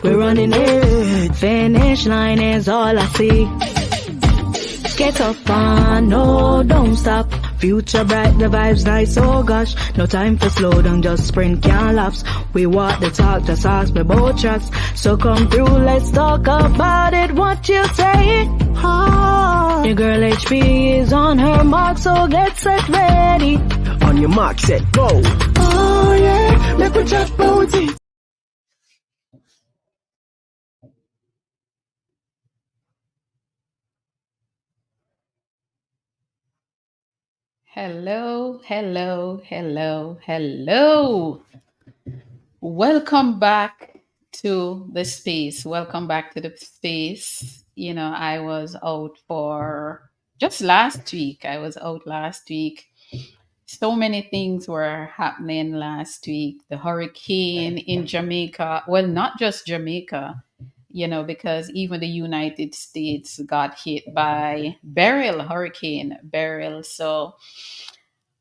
we're running it. Finish line is all I see. Get up on, no, don't stop. Future bright, the vibes nice, oh gosh. No time for slow down, just sprint, can't lapse. We walk the talk, just ask me both tracks. So come through, let's talk about it, what you say? Oh, your girl HP is on her mark, so get set ready. On your mark, set, go. Oh yeah, make we chat about it. Hello, hello, hello, hello. Welcome back to the space. Welcome back to the space. I was out for just last week. I was out last week. So many things were happening last week. The hurricane in Jamaica. Well, not just Jamaica, because even the United States got hit by Hurricane Beryl. So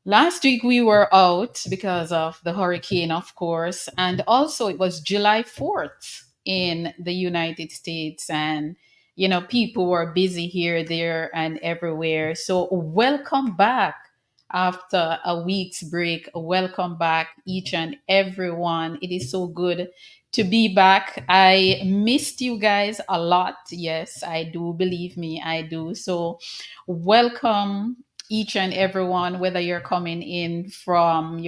last week we were out because of the hurricane, of course, and also it was July 4th in the United States, and people were busy here, there, and everywhere. So welcome back after a week's break. Welcome back, each and everyone. It is so good to be back. I missed you guys a lot. Yes, I do. Believe me, I do. So welcome each and everyone, whether you're tuning in from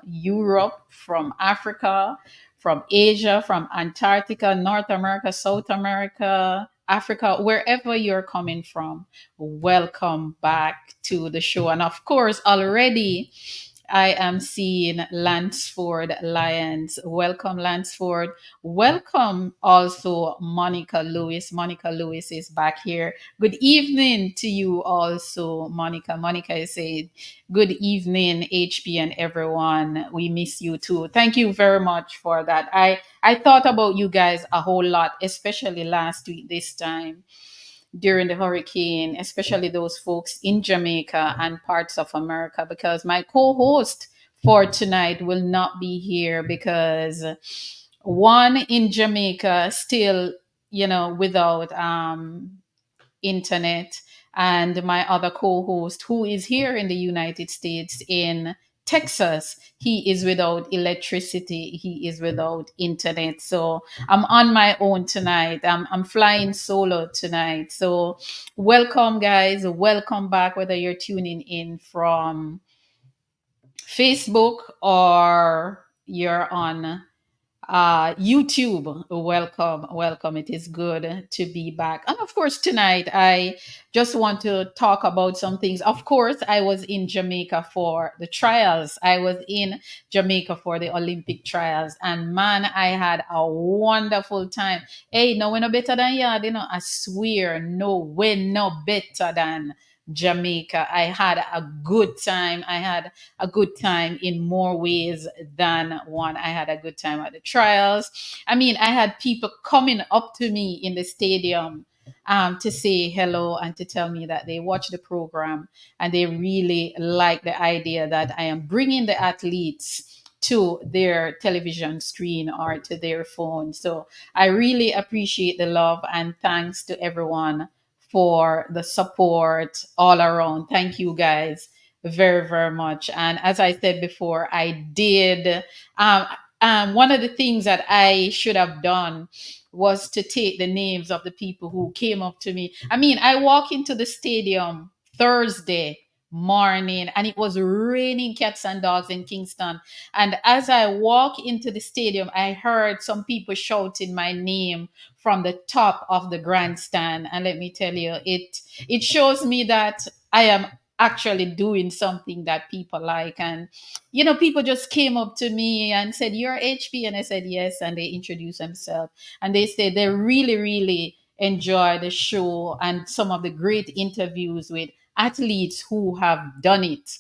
Europe, from Africa, from Asia, from Antarctica, North America, South America, Africa, wherever you're coming from. Welcome back to the show. And of course, already I am seeing Lansford Lyons. Welcome, Lansford. Welcome also Monica Lewis. Monica Lewis is back here. Good evening to you also, Monica. Monica is saying, good evening, HP and everyone. We miss you too. Thank you very much for that. I thought about you guys a whole lot, especially last week this time during the hurricane, especially those folks in Jamaica and parts of America, because my co-host for tonight will not be here because one in Jamaica still, without internet, and my other co-host who is here in the United States in Texas, he is without electricity, he is without internet. So I'm on my own tonight. I'm flying solo tonight. So welcome, guys. Welcome back, whether you're tuning in from Facebook or you're on YouTube. Welcome. It is good to be back. And of course, tonight, I just want to talk about some things. Of course, I was in Jamaica for the trials. I was in Jamaica for the Olympic trials. And man, I had a wonderful time. Hey, no, we're no better than you. I swear, no, we're no better than Jamaica. I had a good time. I had a good time in more ways than one. I had a good time at the trials. I mean, I had people coming up to me in the stadium to say hello and to tell me that they watch the program and they really like the idea that I am bringing the athletes to their television screen or to their phone. So I really appreciate the love, and thanks to everyone for the support all around. Thank you guys very, very much. And as I said before, I did. One of the things that I should have done was to take the names of the people who came up to me. I mean, I walk into the stadium Thursday morning and it was raining cats and dogs in Kingston. And as I walk into the stadium, I heard some people shouting my name from the top of the grandstand. And let me tell you, it shows me that I am actually doing something that people like. And people just came up to me and said, "You're HP," and I said yes, and they introduced themselves and they said they really, really enjoy the show and some of the great interviews with athletes who have done it,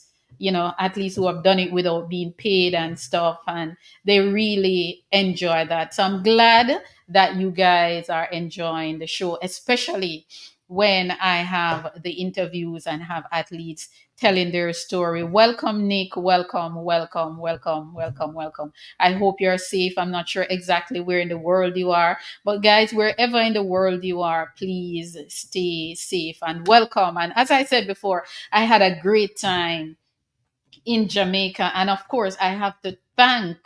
athletes who have done it without being paid and stuff, and they really enjoy that. So I'm glad that you guys are enjoying the show, especially when I have the interviews and have athletes telling their story. Welcome, Nick. Welcome, welcome, welcome, welcome, welcome. I hope you're safe. I'm not sure exactly where in the world you are, but guys, wherever in the world you are, please stay safe and welcome. And as I said before, I had a great time in Jamaica. And of course, I have to thank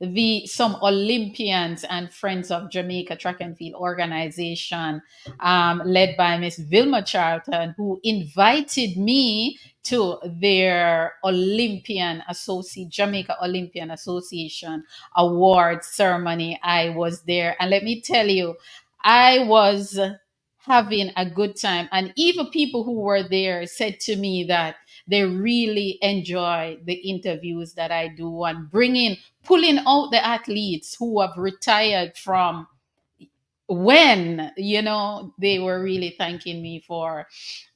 the some Olympians and Friends of Jamaica Track and Field organization, led by Miss Vilma Charlton, who invited me to their Jamaica Olympian Association award ceremony. I was there, and let me tell you, I was having a good time. And even people who were there said to me that they really enjoy the interviews that I do and pulling out the athletes who have retired from when, they were really thanking me for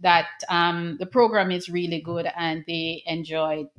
that. The program is really good and they enjoyed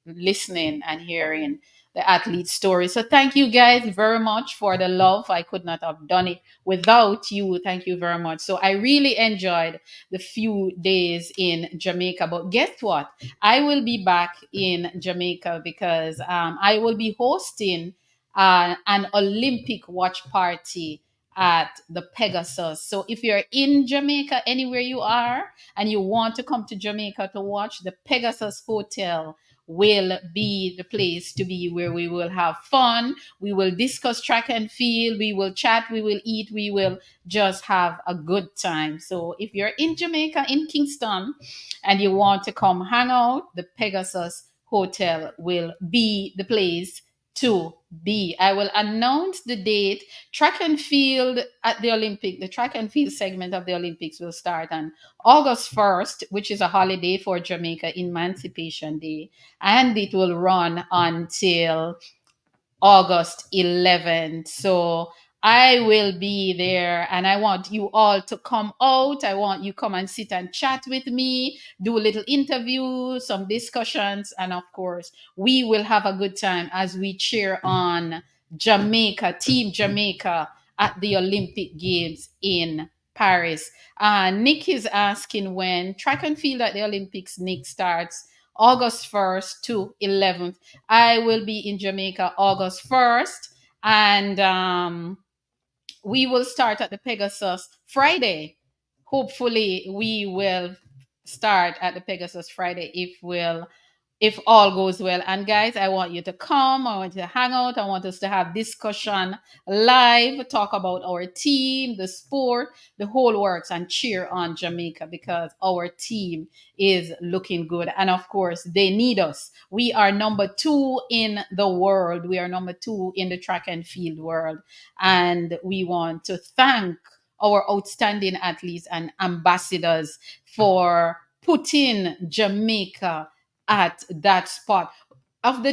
listening and hearing the athlete story. So thank you guys very much for the love. I could not have done it without you. Thank you very much. So I really enjoyed the few days in Jamaica. But guess what? I will be back in Jamaica because I will be hosting an Olympic watch party at the Pegasus. So if you're in Jamaica, anywhere you are, and you want to come to Jamaica to watch, the Pegasus Hotel will be the place to be, where we will have fun. We will discuss track and field. We will chat. We will eat. We will just have a good time. So if you're in Jamaica, in Kingston, and you want to come hang out, the Pegasus Hotel will be the place to be. I will announce the date. Track and field at the track and field segment of the Olympics will start on August 1st, which is a holiday for Jamaica, Emancipation Day, and it will run until August 11th. So I will be there and I want you all to come out. I want you come and sit and chat with me, do a little interview, some discussions, and of course, we will have a good time as we cheer on Jamaica, Team Jamaica at the Olympic Games in Paris. Nick is asking when track and field at the Olympics, Nick, starts August 1st to 11th. I will be in Jamaica August 1st, and we will start at the Pegasus Friday. Hopefully, we will start at the Pegasus Friday if all goes well. And guys, I want you to come. I want you to hang out. I want us to have discussion live, talk about our team, the sport, the whole works, and cheer on Jamaica because our team is looking good. And of course, they need us. We are number 2 in the world. We are number 2 in the track and field world. And we want to thank our outstanding athletes and ambassadors for putting Jamaica at that spot. Of the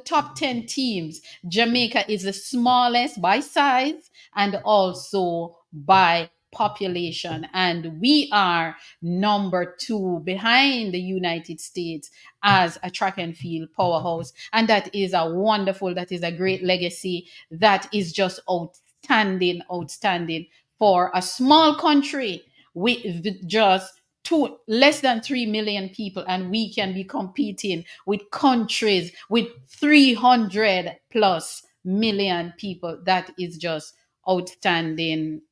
top 10 teams, Jamaica is the smallest by size and also by population, and we are number 2 behind the United States as a track and field powerhouse. And that is a great legacy. That is just outstanding for a small country with just less than 3 million people, and we can be competing with countries with 300 plus million people. That is just outstanding.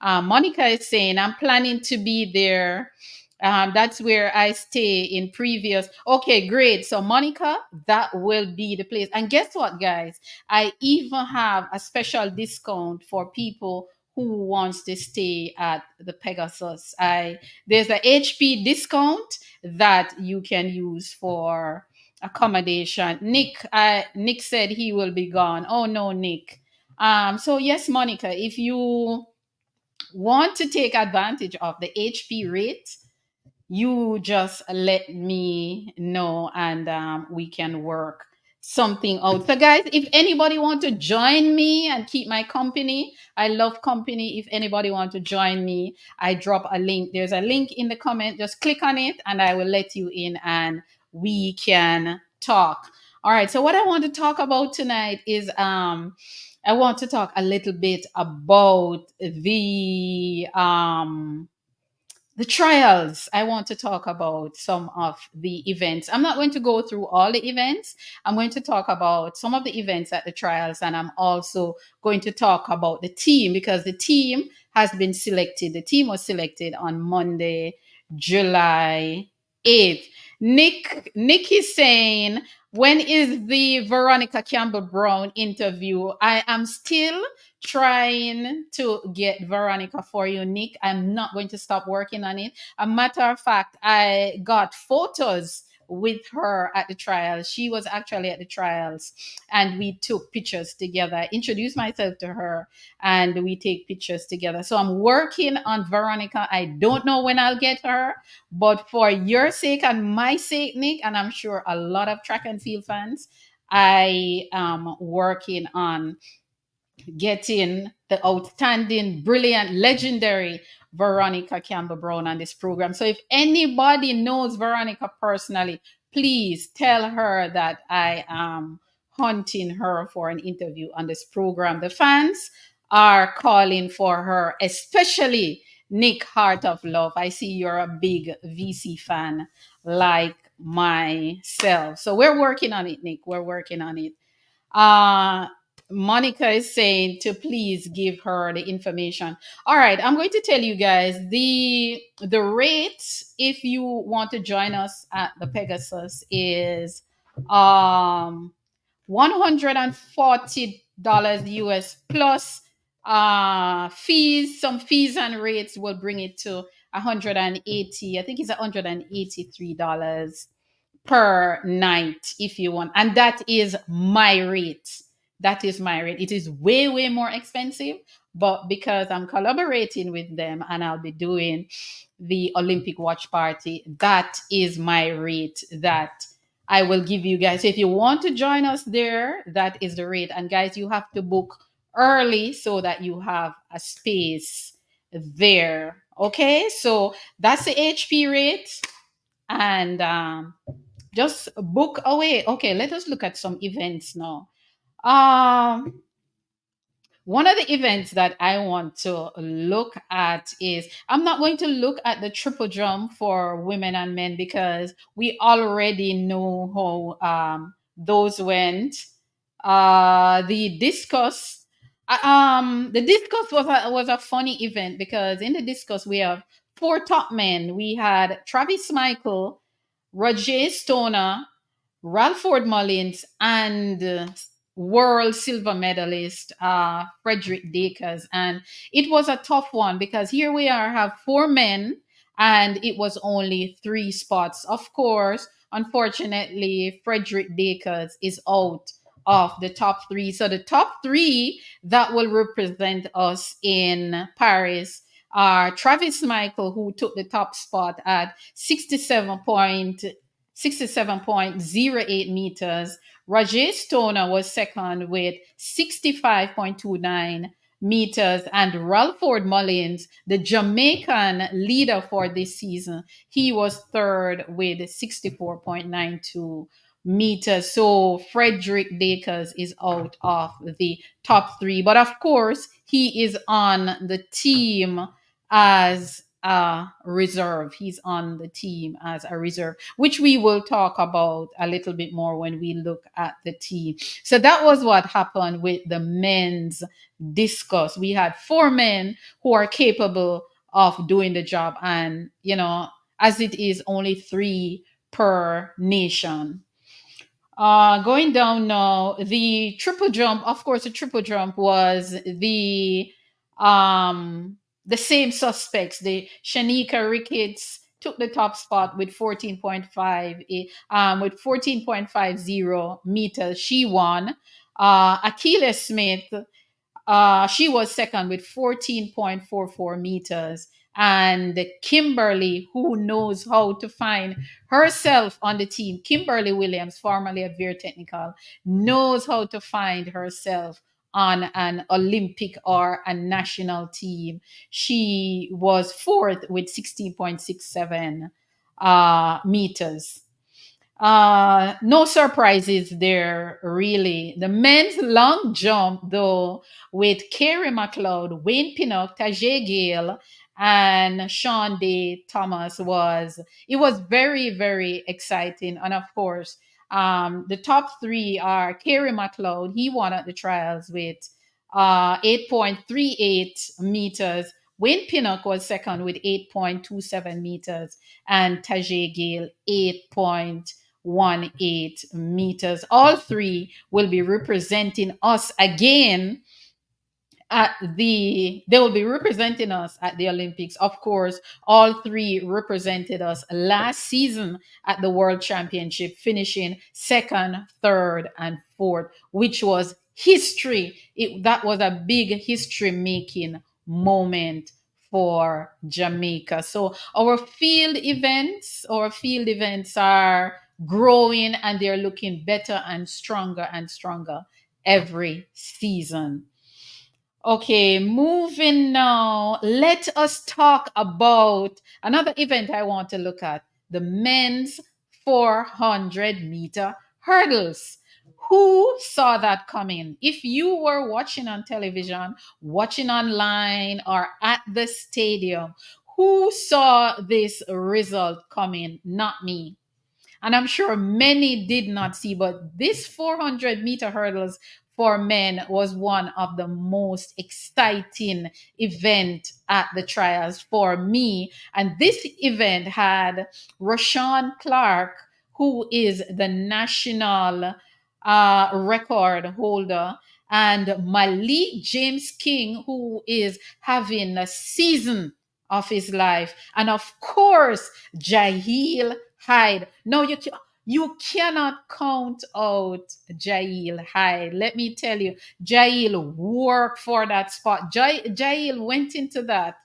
Monica is saying, I'm planning to be there. That's where I stay in previous. Okay, great. So Monica, that will be the place. And guess what, guys? I even have a special discount for people who wants to stay at the Pegasus. There's a HP discount that you can use for accommodation. Nick said he will be gone. Oh no, Nick. So yes, Monica, if you want to take advantage of the HP rate, you just let me know and we can work something out. So guys, if anybody want to join me and keep my company, I love company. If anybody want to join me, I drop a link. There's a link in the comment. Just click on it and I will let you in and we can talk. All right. So what I want to talk about tonight is I want to talk a little bit about the trials. I want to talk about some of the events. I'm not going to go through all the events. I'm going to talk about some of the events at the trials, and I'm also going to talk about the team because the team has been selected. The team was selected on Monday, July 8th. Nick is saying, when is the Veronica Campbell Brown interview? I am still trying to get Veronica for you, Nick. I'm not going to stop working on it. A matter of fact, I got photos with her at the trials. She was actually at the trials, and we took pictures together. I introduced myself to her, and we take pictures together. So I'm working on Veronica. I don't know when I'll get her, but for your sake and my sake, Nick, and I'm sure a lot of track and field fans, I am working on getting the outstanding, brilliant, legendary Veronica Campbell Brown on this program. So if anybody knows Veronica personally, please tell her that I am hunting her for an interview on this program. The fans are calling for her, especially Nick Heart of Love. I see you're a big VC fan like myself. So we're working on it, Nick. We're working on it. Uh, Monica is saying to please give her the information. All right, I'm going to tell you guys the rate if you want to join us at the Pegasus is $140 US plus fees. Some fees and rates will bring it to 180. I think it's $183 per night if you want, and that is my rate. That is my rate. It is way more expensive, but because I'm collaborating with them and I'll be doing the Olympic watch party, that is my rate that I will give you guys. So if you want to join us there, that is the rate. And guys, you have to book early so that you have a space there. Okay, so that's the HP rate. And just book away. Okay, let us look at some events now. One of the events that I want to look at is, I'm not going to look at the triple jump for women and men because we already know how those went. The discus was a funny event because in the discus we have four top men. We had Travis Michael, Roger Stoner, Ralford Mullins, and world silver medalist Frederick Dakers. And it was a tough one because here we are, have four men, and it was only three spots. Of course, unfortunately, Frederick Dakers is out of the top three. So the top three that will represent us in Paris are Travis Michael, who took the top spot at 67.08 meters. Roger Stoner was second with 65.29 meters. And Ralford Mullins, the Jamaican leader for this season, he was third with 64.92 meters. So Frederick Dakers is out of the top three. But of course, he is on the team as a reserve. He's on the team as a reserve, which we will talk about a little bit more when we look at the team. So that was what happened with the men's discus. We had four men who are capable of doing the job, and as it is only three per nation. Going down now, the triple jump. Of course, the triple jump was the same suspects. The Shanika Ricketts took the top spot with 14.50 meters. She won. Achilles Smith, she was second with 14.44 meters. And Kimberly, who knows how to find herself on the team, Kimberly Williams, formerly of Veer Technical, knows how to find herself on an Olympic or a national team. She was fourth with 16.67 meters. No surprises there, really. The men's long jump, though, with Kerry McLeod, Wayne Pinnock, Tajay Gale, and Sean Day Thomas was very, very exciting. And of course, the top three are Kerry McLeod. He won at the trials with 8.38 meters. Wayne Pinnock was second with 8.27 meters, and Tajay Gale 8.18 meters. All three will be representing us again they will be representing us at the Olympics. Of course, all three represented us last season at the World Championship, finishing second, third, and fourth, which was history. That was a big history making moment for Jamaica. So our field events are growing, and they're looking better and stronger every season. Okay, moving now. Let us talk about another event I want to look at, the men's 400-meter hurdles. Who saw that coming? If you were watching on television, watching online, or at the stadium, who saw this result coming? Not me. And I'm sure many did not see, but this 400-meter hurdles for men was one of the most exciting event at the trials for me. And this event had Rashawn Clark, who is the national record holder, and Malik James King, who is having a season of his life, and of course Jahil Hyde. No, you cannot count out Jail Hyde. Let me tell you, Jail worked for that spot. Jail went into that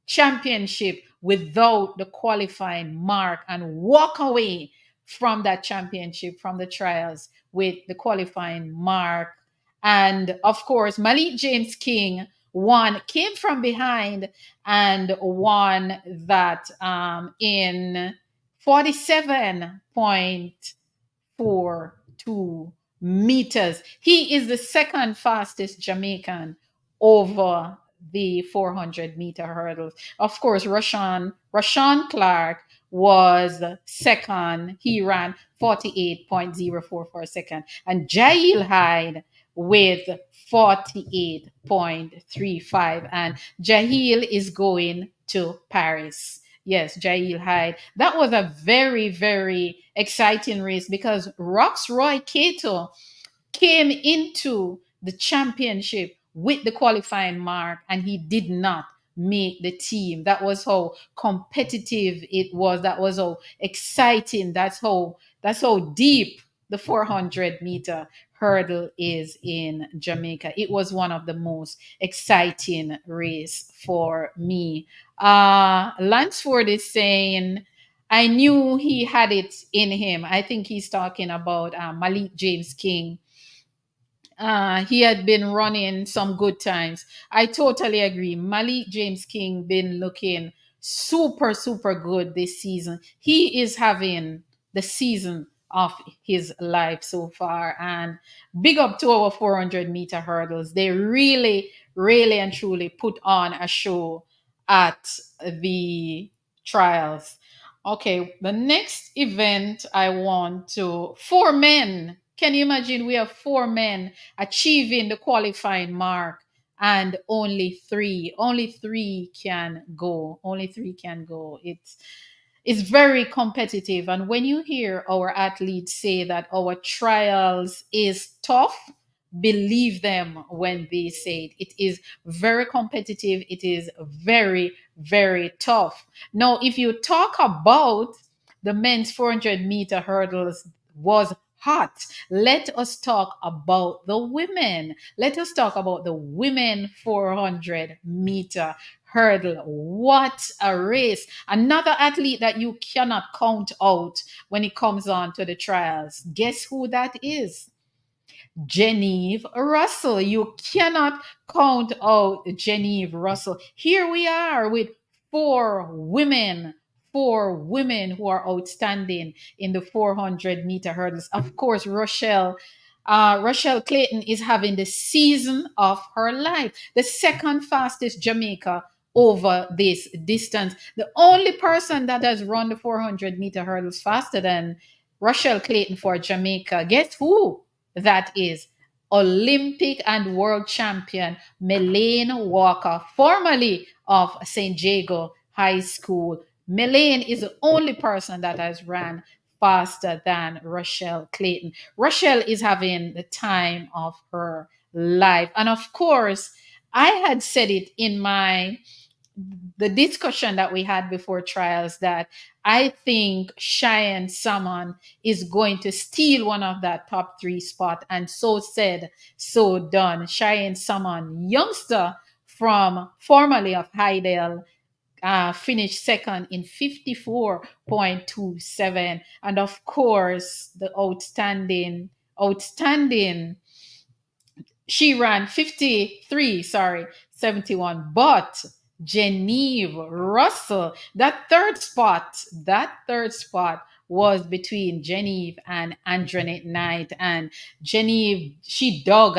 championship without the qualifying mark and walk away from that championship, from the trials, with the qualifying mark. And of course, Malik James King came from behind and won that in 47.42 meters. He is the second fastest Jamaican over the 400-meter hurdles. Of course, Rashawn Clark was second. He ran 48.04 for a second. And Jail Hyde with 48.35. And Jahil is going to Paris. Yes, Jail Hyde. That was a very, very exciting race because Roxroy Cato came into the championship with the qualifying mark, and he did not make the team. That was how competitive it was. That was how exciting. That's how deep the 400-meter hurdle is in Jamaica. It was one of the most exciting race for me. Lansford is saying, I knew he had it in him. I think he's talking about Malik James King. He had been running some good times. I totally agree. Malik James King been looking super, super good this season. He is having the season of his life so far. And big up to our 400-meter hurdles. They really, really and truly put on a show at the trials. Okay, the next event I want to, four men. Can you imagine? We have four men achieving the qualifying mark, and only three can go. Only three can go. It's very competitive. And when you hear our athletes say that our trials is tough, believe them when they say it. It is very competitive. It is very, very tough. Now, if you talk about the men's 400-meter hurdles was hot. Let us talk about the women. Let us talk about the women 400-meter hurdle. What a race. Another athlete that you cannot count out when it comes on to the trials. Guess who that is? Genevieve Russell. You cannot count out Genevieve Russell. Here we are with four women four women who are outstanding in the 400-meter hurdles. Of course, Rochelle Clayton is having the season of her life, the second fastest Jamaica over this distance. The only person that has run the 400-meter hurdles faster than Rochelle Clayton for Jamaica, guess who that is? Olympic and world champion Melaine Walker, formerly of St. Jago High School. Melaine is the only person that has ran faster than Rochelle Clayton. Rochelle is having the time of her life. And of course, I had said it in the discussion that we had before trials that I think Cheyenne Salmon is going to steal one of that top 3 spot. And so said, so done. Cheyenne Salmon, youngster from formerly of Hydel, finished second in 54.27. And of course, the outstanding, she ran 71. But Genevieve Russell, that third spot was between Genevieve and Andronette Knight. And Genevieve, she dug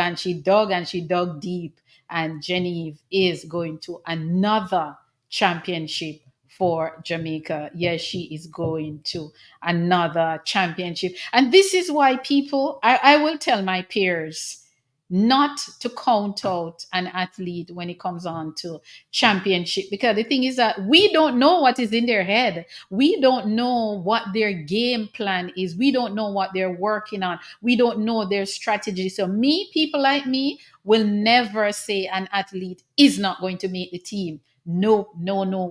deep. And Genevieve is going to another championship for Jamaica. Yes, she is going to another championship. And this is why people, I will tell my peers not to count out an athlete when it comes on to championship, because the thing is that we don't know what is in their head. We don't know what their game plan is. We don't know what they're working on. We don't know their strategy. So people like me will never say an athlete is not going to make the team. No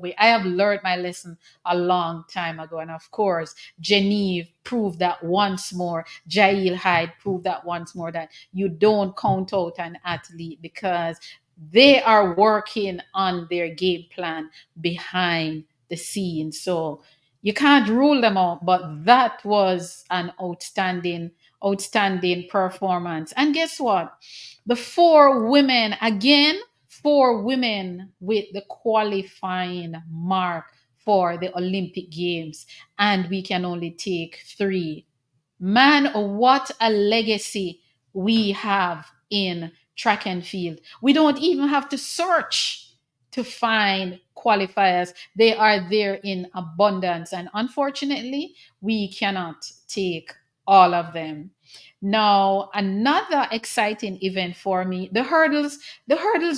way. I have learned my lesson a long time ago. And of course, Genevieve proved that once more. Jail Hyde proved that once more, that you don't count out an athlete because they are working on their game plan behind the scenes. So you can't rule them out, but that was an outstanding performance. And guess what? The 4 women, again, 4 women with the qualifying mark for the Olympic Games, and we can only take 3. Man, what a legacy we have in track and field. We don't even have to search to find qualifiers. They are there in abundance, and unfortunately, we cannot take all of them. Now, another exciting event for me, the hurdles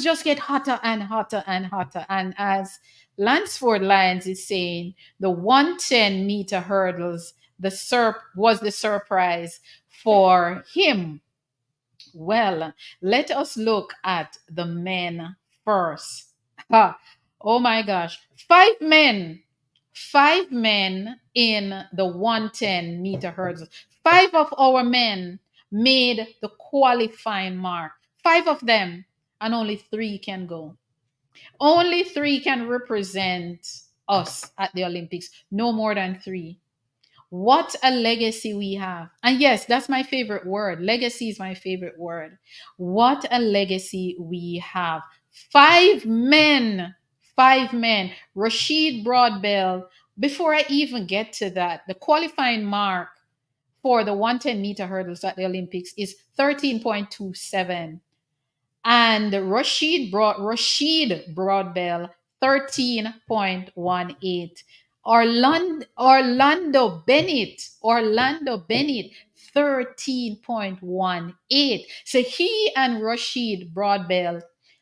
just get hotter and hotter and hotter. And as Lansford Lyons is saying, the 110-meter hurdles, was the surprise for him. Well, let us look at the men first. Oh my gosh. 5 men in the 110-meter hurdles. 5 of our men made the qualifying mark. 5 of them, and only 3 can go. Only 3 can represent us at the Olympics. No more than 3. What a legacy we have. And yes, that's my favorite word. Legacy is my favorite word. What a legacy we have. 5 men. Rashid Broadbell. Before I even get to that, the qualifying mark for the 110-meter hurdles at the Olympics is 13.27. And Rashid Broadbell, 13.18. Orlando Bennett, 13.18. So he and Rashid Broadbell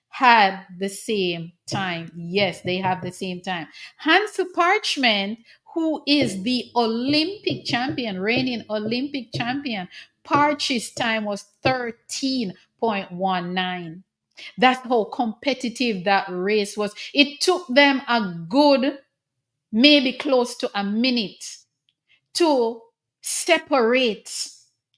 had the same time. Yes, they have the same time. Hansel Parchment, who is the Olympic champion, reigning Olympic champion, Parch's time was 13.19. That's how competitive that race was. It took them a good, maybe close to a minute to separate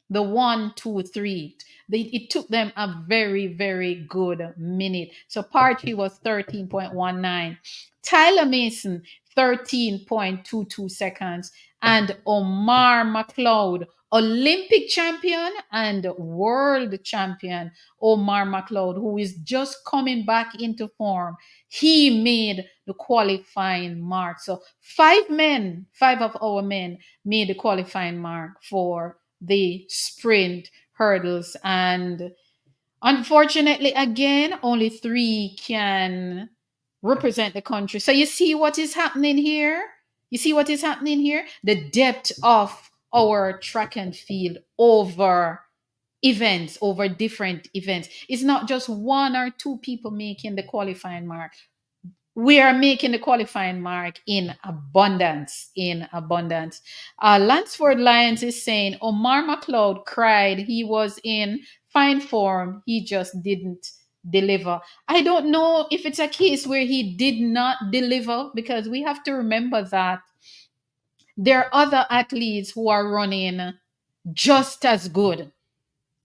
the 1, 2, 3. It took them a very, very good minute. So Partey was 13.19. Tyler Mason, 13.22 seconds. And Omar McLeod Olympic champion and world champion Omar McLeod, who is just coming back into form. He made the qualifying mark. So five of our men made the qualifying mark for the sprint hurdles. And unfortunately, again, only three can represent the country. So you see what is happening here? You see what is happening here? The depth of our track and field over events, over different events. It's not just one or two people making the qualifying mark. We are making the qualifying mark in abundance. In abundance. Lansford Lyons is saying Omar McLeod cried. He was in fine form. He just didn't deliver. I don't know if it's a case where he did not deliver, because we have to remember that there are other athletes who are running just as good.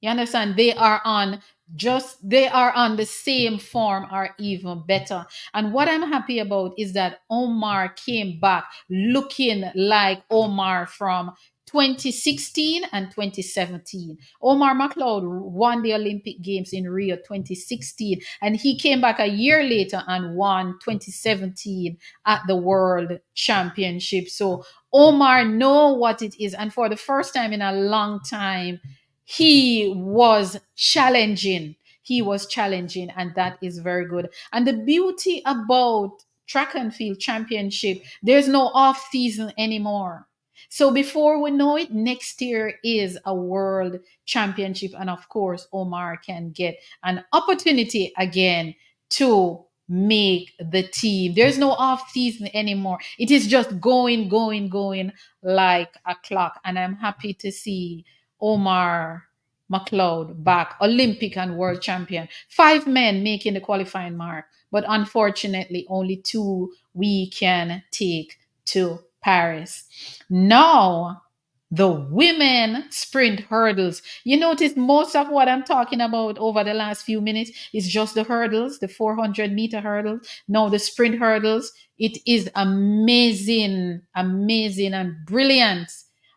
You understand? They are on the same form or even better. And what I'm happy about is that Omar came back looking like Omar from 2016 and 2017. Omar McLeod won the Olympic Games in Rio 2016, and he came back a year later and won 2017 at the World Championship. So Omar know what it is, and for the first time in a long time, he was challenging. He was challenging, and that is very good. And the beauty about track and field championship, there's no off season anymore. So before we know it, next year is a world championship, and of course Omar can get an opportunity again to make the team. There's no off season anymore. It is just going, going, going like a clock, and I'm happy to see Omar McLeod back, Olympic and world champion. 5 men making the qualifying mark, but unfortunately, only 2 we can take to Paris. Now, the women sprint hurdles. You notice most of what I'm talking about over the last few minutes is just the hurdles, the 400-meter hurdle. Now, the sprint hurdles, it is amazing, amazing, and brilliant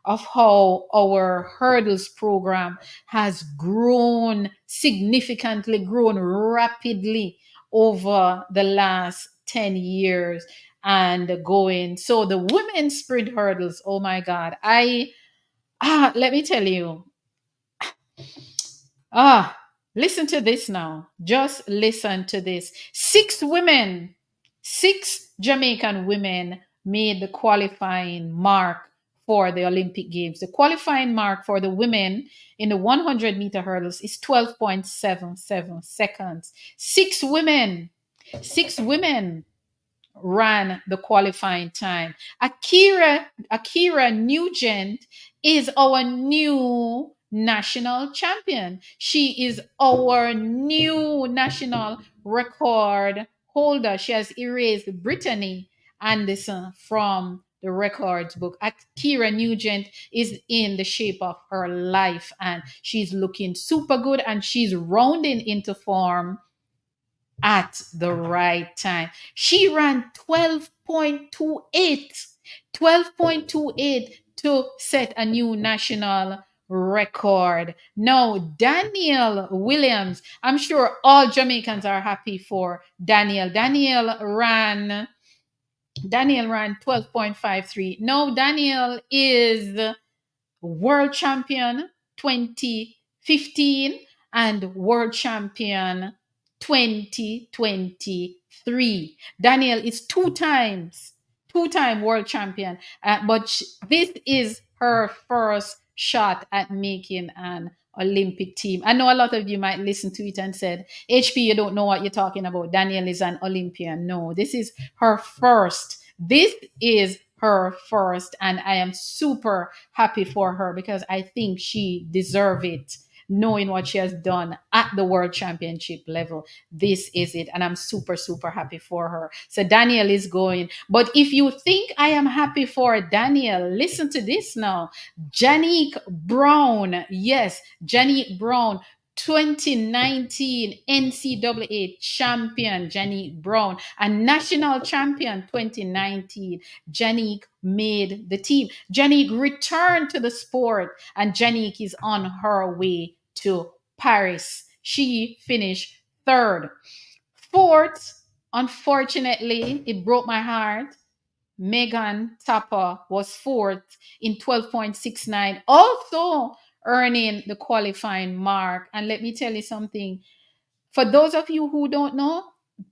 of how our hurdles program has grown significantly, grown rapidly over the last 10 years and going. So the women's sprint hurdles, oh my God, let me tell you, listen to this now. Just listen to this. 6 Jamaican women made the qualifying mark for the Olympic Games. The qualifying mark for the women in the 100-meter hurdles is 12.77 seconds. 6 women ran the qualifying time. Akira Nugent is our new national champion. She is our new national record holder. She has erased Brittany Anderson from the records book. Akira Nugent is in the shape of her life, and she's looking super good, and she's rounding into form at the right time. She ran 12.28 to set a new national record. Now, Daniel Williams, I'm sure all Jamaicans are happy for Daniel. Daniel ran 12.53. Now, Daniel is world champion 2015 and world champion 2023. Daniel is two-time world champion, but this is her first shot at making an Olympic team. I know a lot of you might listen to it and said, HP, you don't know what you're talking about. Daniel is an Olympian. No, this is her first. This is her first, and I am super happy for her because I think she deserves it, knowing what she has done at the world championship level. This is it, and I'm super, super happy for her. So Daniel is going. But if you think I am happy for Daniel, listen to this now. Janique Brown, yes, Janique Brown, 2019 NCAA champion Janique Brown, and national champion 2019. Janique made the team. Janique returned to the sport, and Janique is on her way to Paris. She finished third. Fourth, unfortunately, it broke my heart. Megan Tapper was fourth in 12.69, also earning the qualifying mark. And let me tell you something. For those of you who don't know,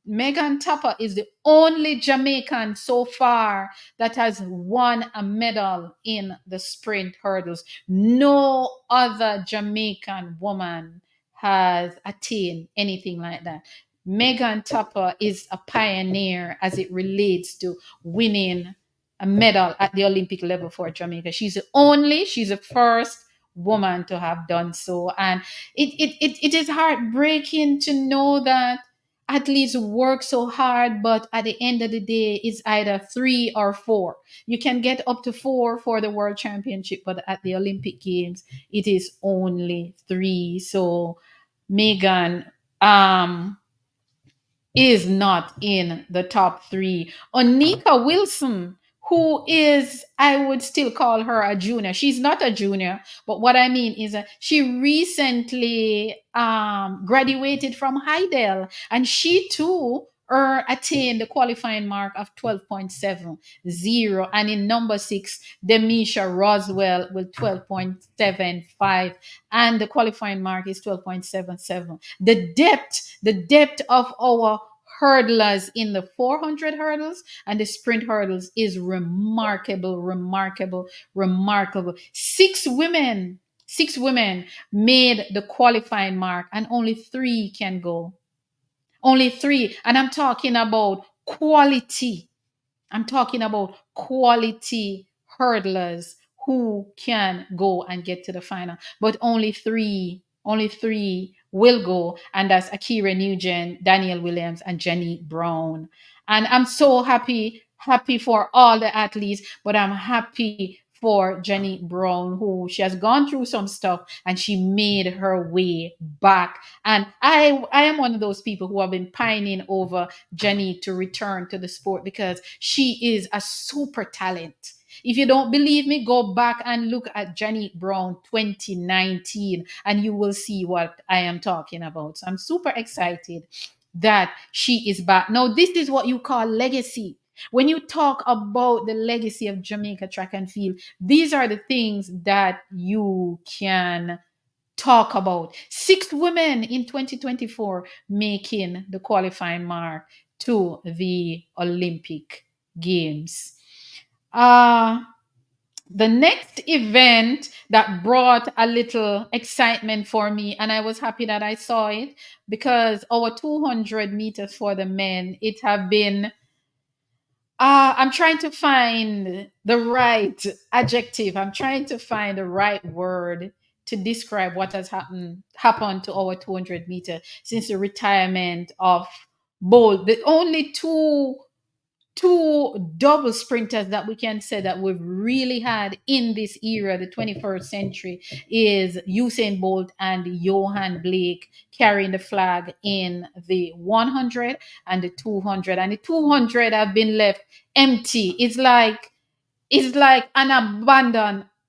Megan Tapper is the only Jamaican so far that has won a medal in the sprint hurdles. No other Jamaican woman has attained anything like that. Megan Tapper is a pioneer as it relates to winning a medal at the Olympic level for Jamaica. She's the first woman to have done so. And it is heartbreaking to know that athletes work so hard, but at the end of the day, it's either 3 or 4. You can get up to 4 for the World Championship, but at the Olympic Games, it is only 3. So Megan is not in the top 3. Onika Wilson, who is, I would still call her a junior. She's not a junior, but what I mean is she recently graduated from Heidel, and she too attained the qualifying mark of 12.70. And in number 6, Demisha Roswell with 12.75, and the qualifying mark is 12.77. The depth of our hurdlers in the 400 hurdles and the sprint hurdles is remarkable. Six women made the qualifying mark, and only 3 can go. Only 3. And I'm talking about quality. Hurdlers who can go and get to the final. But only three will go, and that's Akira Nugent, Danielle Williams, and Jenny Brown. And I'm so happy for all the athletes, but I'm happy for Jenny Brown, who she has gone through some stuff and she made her way back. And I am one of those people who have been pining over Jenny to return to the sport because she is a super talent. If you don't believe me, go back and look at Jenny Brown 2019 and you will see what I am talking about. So I'm super excited that she is back. Now, this is what you call legacy. When you talk about the legacy of Jamaica track and field, these are the things that you can talk about. 6 women in 2024 making the qualifying mark to the Olympic Games. The next event that brought a little excitement for me, and I was happy that I saw it, because our 200 meters for the men, it have been I'm trying to find the right adjective. I'm trying to find the right word to describe what has happened to our 200 meter since the retirement of Bolt. The only two double sprinters that we can say that we've really had in this era, the 21st century, is Usain Bolt and Johan Blake carrying the flag in the 100 and the 200. And the 200 have been left empty. It's like an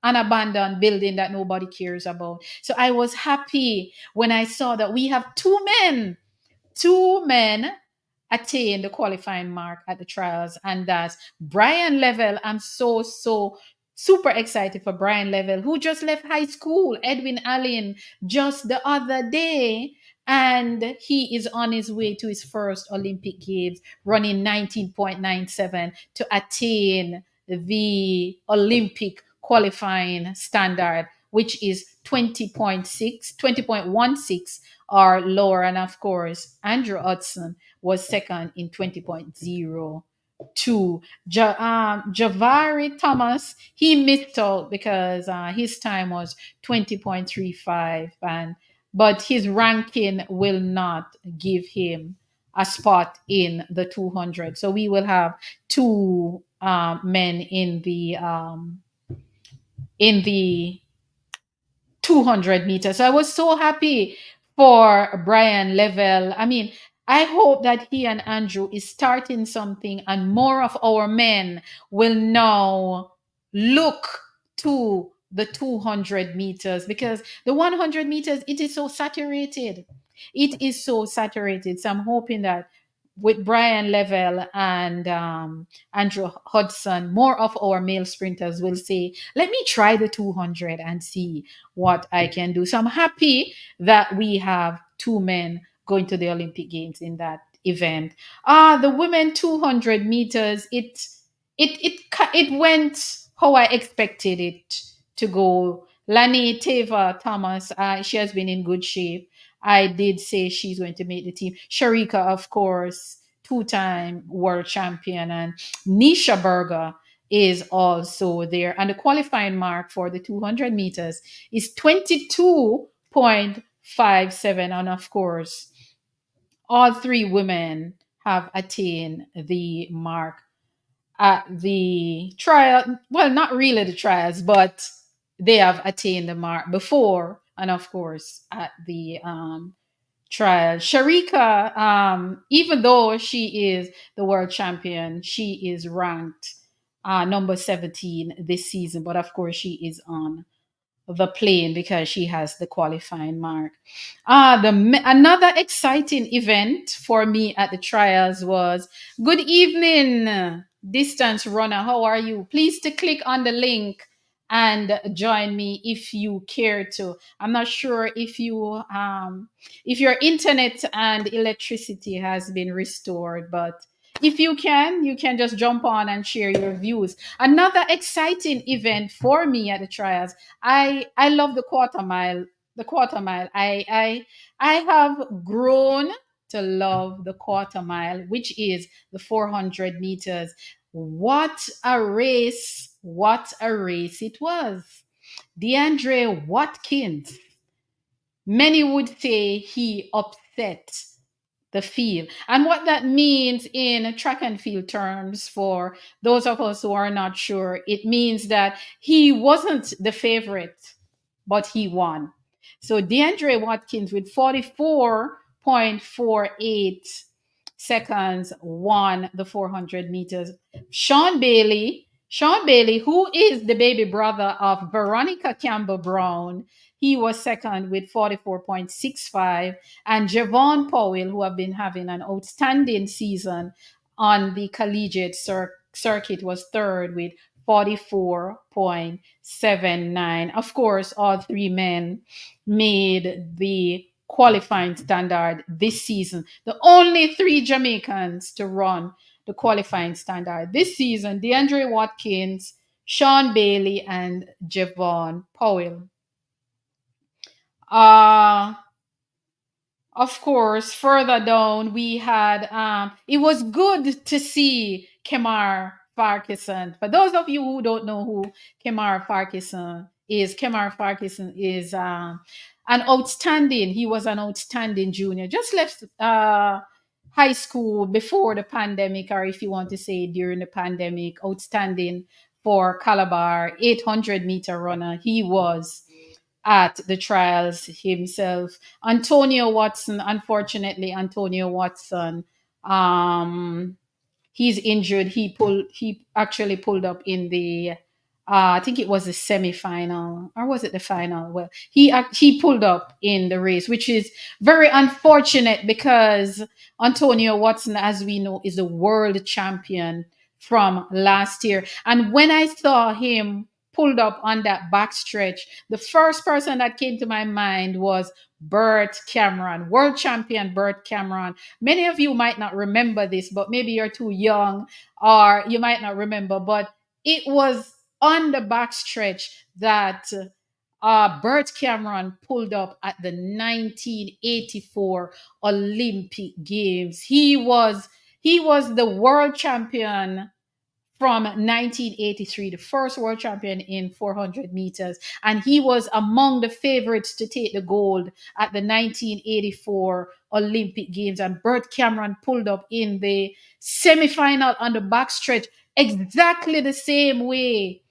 abandoned building that nobody cares about. So I was happy when I saw that we have two men attain the qualifying mark at the trials, and that's Brian Level. I'm so super excited for Brian Level, who just left high school, Edwin Allen, just the other day, and he is on his way to his first Olympic Games, running 19.97 to attain the Olympic qualifying standard, which is 20.16 or lower. And of course, Andrew Hudson was second in 20.02. Javari Thomas, he missed out because his time was 20.35, but his ranking will not give him a spot in the 200. So we will have 2 men in the 200 meters. So I was so happy for Brian Level. I mean, I hope that he and Andrew is starting something, and more of our men will now look to the 200 meters, because the 100 meters, it is so saturated. It is so saturated. So I'm hoping that with Brian Level and Andrew Hudson, more of our male sprinters will say, let me try the 200 and see what I can do. So I'm happy that we have two men going to the Olympic Games in that event. The women 200 meters, it went how I expected it to go. Lani Teva Thomas, she has been in good shape. I did say she's going to make the team. Sharika, of course, two-time world champion, and Nisha Berger is also there. And the qualifying mark for the 200 meters is 22.57. And of course, all three women have attained the mark at the trial. Well, not really the trials, but they have attained the mark before. And of course, at the trial. Sharika, even though she is the world champion, she is ranked number 17 this season. But of course, she is on the plane because she has the qualifying mark. Another exciting event for me at the trials was, good evening, distance runner. How are you? Please to click on the link and join me if you care to. I'm not sure if your internet and electricity has been restored, but if you can just jump on and share your views. Another exciting event for me at the trials. I love the quarter mile. The quarter mile. I have grown to love the quarter mile, which is the 400 meters. What a race! What a race it was. DeAndre Watkins. Many would say he upset the field. And what that means in track and field terms, for those of us who are not sure, it means that he wasn't the favorite, but he won. So DeAndre Watkins with 44.48 seconds won the 400 meters. Sean Bailey, who is the baby brother of Veronica Campbell Brown, he was second with 44.65. And Javon Powell, who have been having an outstanding season on the collegiate circuit, was third with 44.79. Of course, all three men made the qualifying standard this season. The only three Jamaicans to run the qualifying standard this season: DeAndre Watkins, Sean Bailey, and Javon Powell. Of course, further down, we had, it was good to see Kemar Farquharson. For those of you who don't know who Kemar Farquharson is he was an outstanding junior. Just left high school before the pandemic, or if you want to say during the pandemic. Outstanding for Calabar, 800-meter runner. He was at the trials himself. Antonio Watson, unfortunately, he's injured. He actually pulled up in the I think it was the semi-final, or was it the final? Well, he pulled up in the race, which is very unfortunate because Antonio Watson, as we know, is a world champion from last year. And when I saw him pulled up on that backstretch, the first person that came to my mind was Bert Cameron, world champion Bert Cameron. Many of you might not remember this, but maybe you're too young or you might not remember, but it was on the backstretch that Bert Cameron pulled up at the 1984 Olympic Games. He was the world champion from 1983, the first world champion in 400 meters. And he was among the favorites to take the gold at the 1984 Olympic Games. And Bert Cameron pulled up in the semifinal on the backstretch exactly the same way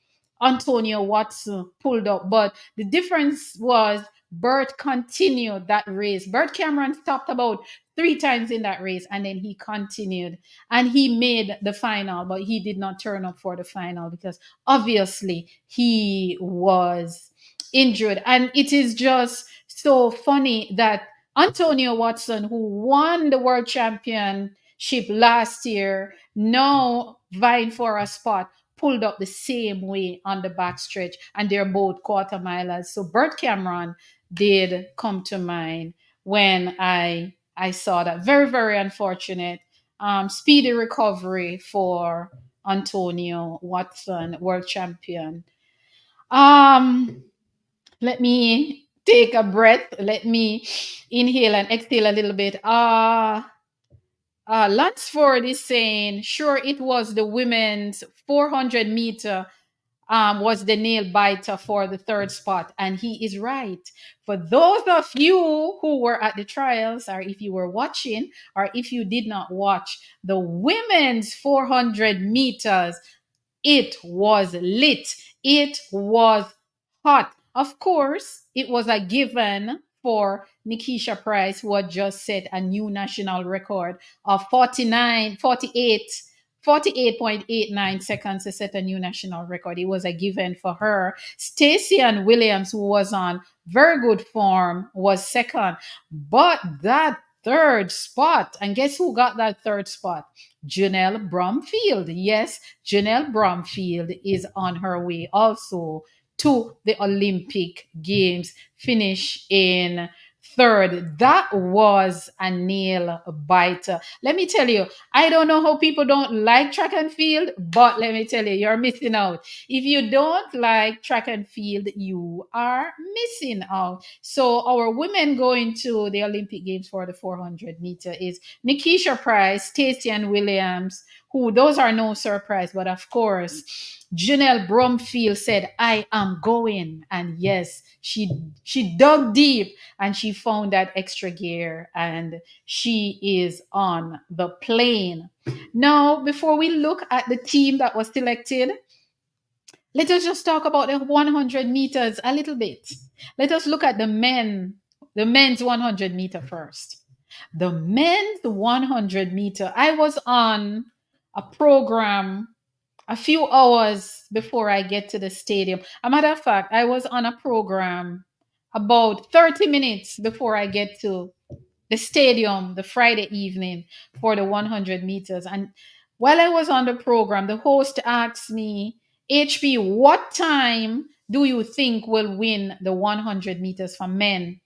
Antonio Watson pulled up. But the difference was Bert continued that race. Bert Cameron stopped about 3 times in that race, and then he continued and he made the final, but he did not turn up for the final because obviously he was injured. And it is just so funny that Antonio Watson, who won the world championship last year, now vying for a spot, pulled up the same way on the backstretch, and they're both quarter milers. So Bert Cameron did come to mind when I saw that. Very, very unfortunate. Speedy recovery for Antonio Watson, world champion. Um, Let me take a breath. Let me inhale and exhale a little bit. Lunsford is saying, sure, it was the women's 400 meter was the nail biter for the third spot. And he is right. For those of you who were at the trials, or if you were watching, or if you did not watch, the women's 400 meters, it was lit. It was hot. Of course, it was a given for Nikisha Price, who had just set a new national record of 48.89 seconds to set a new national record. It was a given for her. Stacey Ann Williams, who was on very good form, was second. But that third spot, and guess who got that third spot? Janelle Bromfield. Yes, Janelle Bromfield is on her way also to the Olympic Games, finish in third. That was a nail biter. Let me tell you, I don't know how people don't like track and field, but let me tell you, you're missing out. If you don't like track and field, you are missing out. So our women going to the Olympic Games for the 400 meter is Nikisha Price, Stacey Ann Williams, who those are no surprise, but of course, Janelle Bromfield said, I am going. And yes, she dug deep and she found that extra gear and she is on the plane. Now, before we look at the team that was selected, let us just talk about the 100 meters a little bit. Let us look at the men's 100 meter first. The men's 100 meter, I was on a program a few hours before I get to the stadium. A matter of fact, I was on a program about 30 minutes before I get to the stadium the Friday evening for the 100 meters. And while I was on the program, the host asked me, HP, what time do you think will win the 100 meters for men?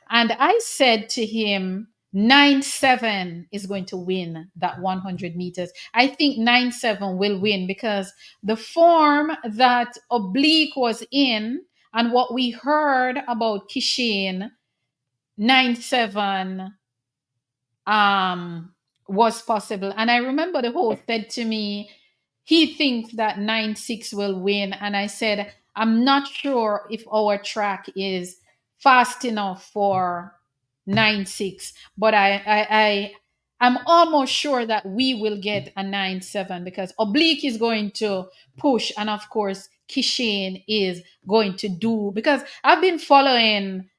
And I said to him, 9-7 is going to win that 100 meters. I think 9-7 will win because the form that Oblique was in and what we heard about Kishane, 9-7 was possible. And I remember the host said to me, he thinks that 9-6 will win. And I said, I'm not sure if our track is fast enough for 9-6, but I'm almost sure that we will get a 9-7 because Oblique is going to push, and of course Kishane is going to do, because I've been following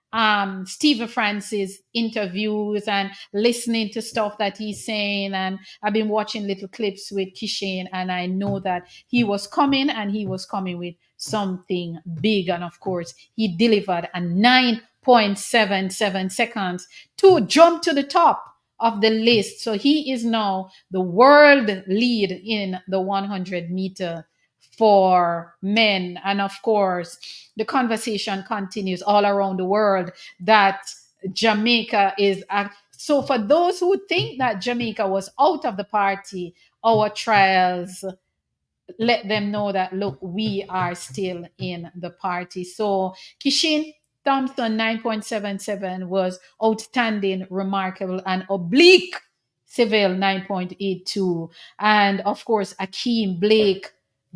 Stephen Francis interviews and listening to stuff that he's saying, and I've been watching little clips with Kishane, and I know that he was coming and he was coming with something big, and of course he delivered a 9.77 seconds to jump to the top of the list. So he is now the world lead in the 100 meter for men. And of course, the conversation continues all around the world that Jamaica is. So for those who think that Jamaica was out of the party, our trials let them know that, look, we are still in the party. So Kishane Thompson 9.77 was outstanding, remarkable, and Oblique Seville 9.82. And of course, Akeem Blake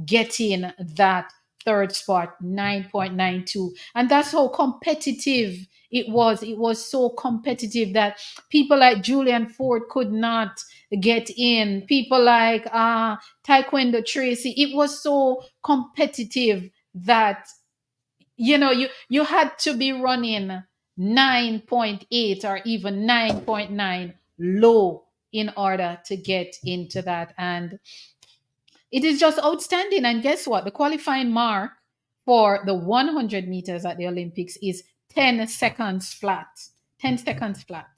getting that third spot, 9.92. And that's how competitive it was. It was so competitive that people like Julian Ford could not get in. People like Taekwondo Tracy. It was so competitive that you had to be running 9.8 or even 9.9 low in order to get into that. And it is just outstanding. And guess what? The qualifying mark for the 100 meters at the Olympics is 10 seconds flat. 10 seconds flat.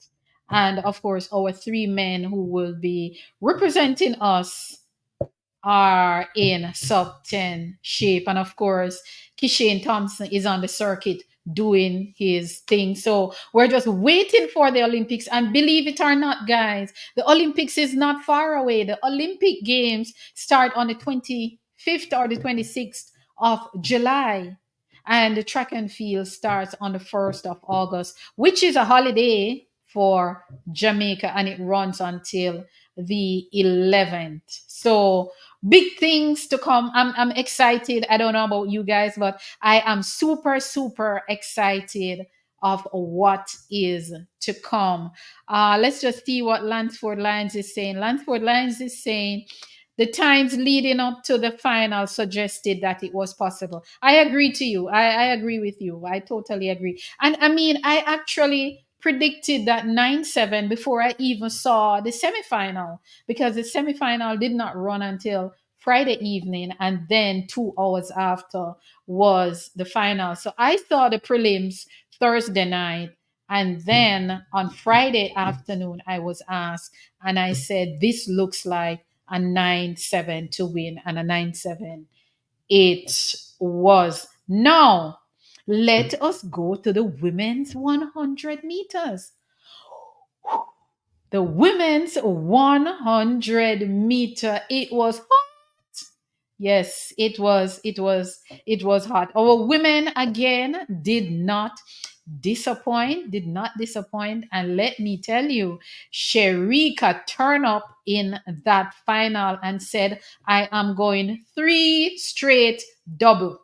And of course, our three men who will be representing us are in sub 10 shape. And of course, Kishane Thompson is on the circuit doing his thing. So we're just waiting for the Olympics. And believe it or not, guys, the Olympics is not far away. The Olympic Games start on the 25th or the 26th of July. And the track and field starts on the 1st of August, which is a holiday for Jamaica, and it runs until the 11th. So big things to come. I'm excited. I don't know about you guys, but I am super, super excited of what is to come. Let's just see what Lansford Lyons is saying. Lansford Lyons is saying the times leading up to the final suggested that it was possible. I agree to you. I agree with you. I totally agree. And I mean, I actually predicted that 9-7 before I even saw the semifinal, because the semifinal did not run until Friday evening, and then 2 hours after was the final. So I saw the prelims Thursday night, and then on Friday afternoon I was asked, and I said this looks like a 9-7 to win, and a 9-7 it was. Now let us go to the women's 100 meters. The women's 100 meter, it was hot. Yes, it was hot. Our women again did not disappoint. And let me tell you, Sherika turned up in that final and said, I am going 3 straight double.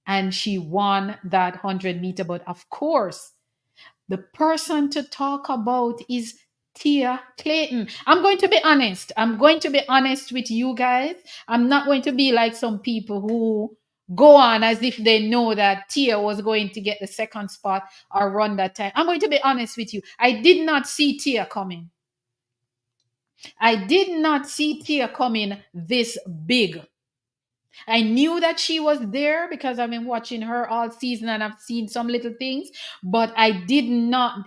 And she won that 100-meter. But of course, the person to talk about is Tia Clayton. I'm going to be honest. I'm going to be honest with you guys. I'm not going to be like some people who go on as if they know that Tia was going to get the second spot or run that time. I'm going to be honest with you. I did not see Tia coming. I did not see Tia coming this big. I knew that she was there because I've been watching her all season and I've seen some little things, but I did not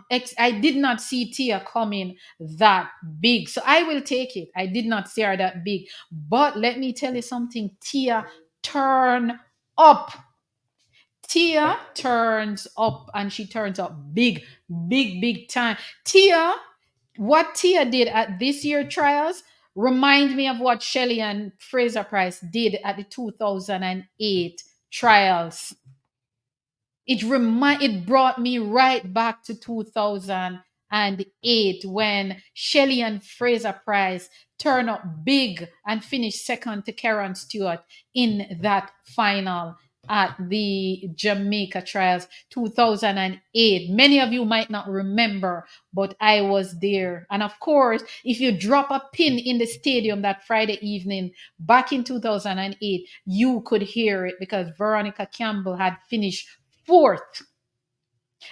see Tia coming that big. So I will take it. I did not see her that big. But let me tell you something. Tia turn up. Tia turns up, and she turns up big, big, big time. What Tia did at this year trials remind me of what Shelley and Fraser Price did at the 2008 trials. It brought me right back to 2008 when Shelley and Fraser Price turned up big and finished second to Karen Stewart in that final at the Jamaica trials 2008. Many of you might not remember, but I was there. And of course, if you drop a pin in the stadium that Friday evening back in 2008, you could hear it because Veronica Campbell had finished fourth.